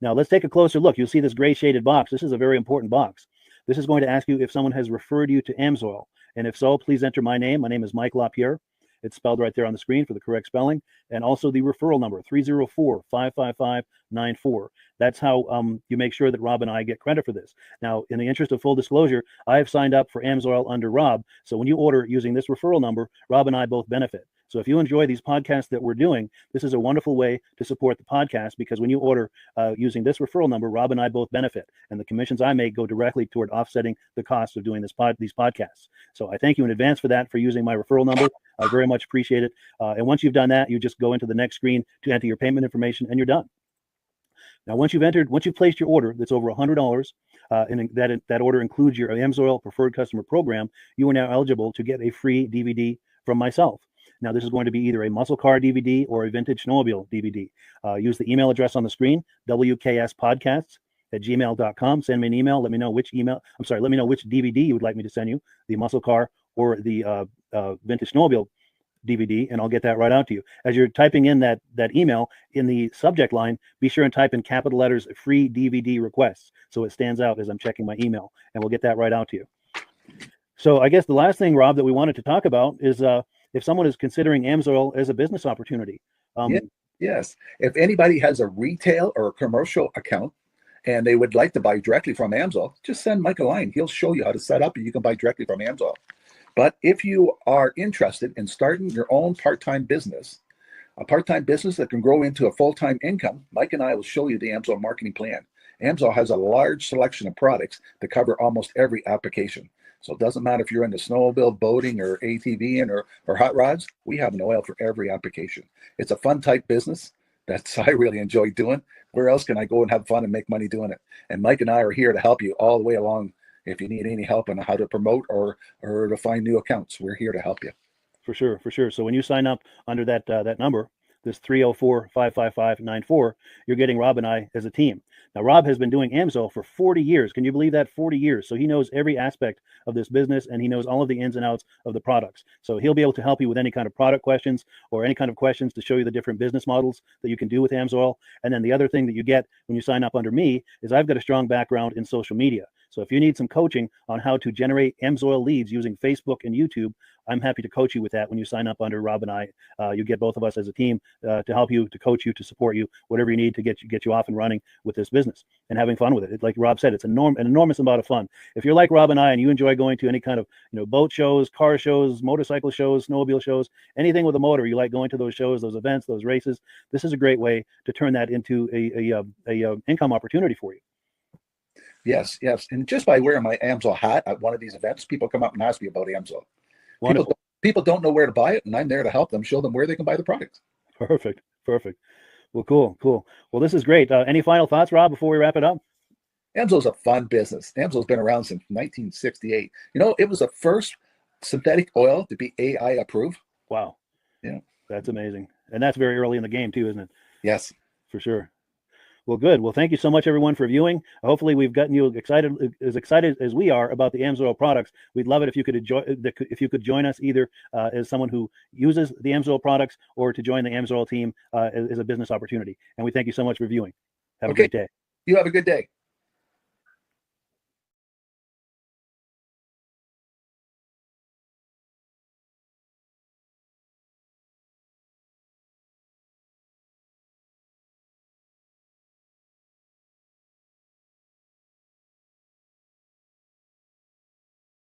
[SPEAKER 1] Now let's take a closer look. You'll see this gray shaded box. This is a very important box. This is going to ask you if someone has referred you to Amsoil. And if so, please enter my name. My name is Mike LaPierre. It's spelled right there on the screen for the correct spelling. And also the referral number, 304-555-94. That's how you make sure that Rob and I get credit for this. Now, in the interest of full disclosure, I have signed up for Amsoil under Rob. So when you order using this referral number, Rob and I both benefit. So if you enjoy these podcasts that we're doing, this is a wonderful way to support the podcast, because when you order using this referral number, Rob and I both benefit. And the commissions I make go directly toward offsetting the cost of doing these podcasts. So I thank you in advance for that, for using my referral number. I very much appreciate it. And once you've done that, you just go into the next screen to enter your payment information, and you're done. Now, once you've placed your order that's over $100, and that order includes your Amsoil preferred customer program, you are now eligible to get a free DVD from myself. Now, this is going to be either a muscle car DVD or a vintage snowmobile DVD. Use the email address on the screen, wkspodcasts@gmail.com. Send me an email. Let me know which DVD you would like me to send you, the muscle car or the vintage snowmobile DVD, and I'll get that right out to you. As you're typing in that email, in the subject line, be sure and type in capital letters free DVD requests so it stands out as I'm checking my email, and we'll get that right out to you. So I guess the last thing, Rob, that we wanted to talk about is if someone is considering Amsoil as a business opportunity.
[SPEAKER 8] Yes. If anybody has a retail or a commercial account and they would like to buy directly from Amsoil, just send Mike a line. He'll show you how to set up and you can buy directly from Amsoil. But if you are interested in starting your own part-time business, a part-time business that can grow into a full-time income, Mike and I will show you the Amsoil marketing plan. Amsoil has a large selection of products that cover almost every application. So it doesn't matter if you're into snowmobile, boating, or ATVing or hot rods, we have an oil for every application. It's a fun type business that I really enjoy doing. Where else can I go and have fun and make money doing it? And Mike and I are here to help you all the way along. If you need any help on how to promote or to find new accounts, we're here to help you.
[SPEAKER 1] For sure. So when you sign up under that number, this 304-555-94, you're getting Rob and I as a team. Now, Rob has been doing Amsoil for 40 years. Can you believe that? 40 years. So he knows every aspect of this business, and he knows all of the ins and outs of the products. So he'll be able to help you with any kind of product questions or any kind of questions to show you the different business models that you can do with Amsoil. And then the other thing that you get when you sign up under me is I've got a strong background in social media. So if you need some coaching on how to generate Amsoil leads using Facebook and YouTube, I'm happy to coach you with that when you sign up under Rob and I. You get both of us as a team to help you, to coach you, to support you, whatever you need to get you off and running with this business and having fun with it. Like Rob said, it's an enormous amount of fun. If you're like Rob and I and you enjoy going to any kind of boat shows, car shows, motorcycle shows, snowmobile shows, anything with a motor, you like going to those shows, those events, those races, this is a great way to turn that into a income opportunity for you.
[SPEAKER 8] Yes. And just by wearing my Amsoil hat at one of these events, people come up and ask me about Amsoil. People don't know where to buy it, and I'm there to help them, show them where they can buy the product.
[SPEAKER 1] Perfect. Well, cool. Well, this is great. Any final thoughts, Rob, before we wrap it up?
[SPEAKER 8] Amsoil's a fun business. Amsoil's been around since 1968. It was the first synthetic oil to be AI approved.
[SPEAKER 1] Wow.
[SPEAKER 8] Yeah.
[SPEAKER 1] That's amazing. And that's very early in the game too, isn't it?
[SPEAKER 8] Yes.
[SPEAKER 1] For sure. Well, good. Well, thank you so much, everyone, for viewing. Hopefully, we've gotten you excited as we are about the Amsoil products. We'd love it if you could join us either as someone who uses the Amsoil products or to join the Amsoil team as a business opportunity. And we thank you so much for viewing. Have a great day.
[SPEAKER 8] You have a good day.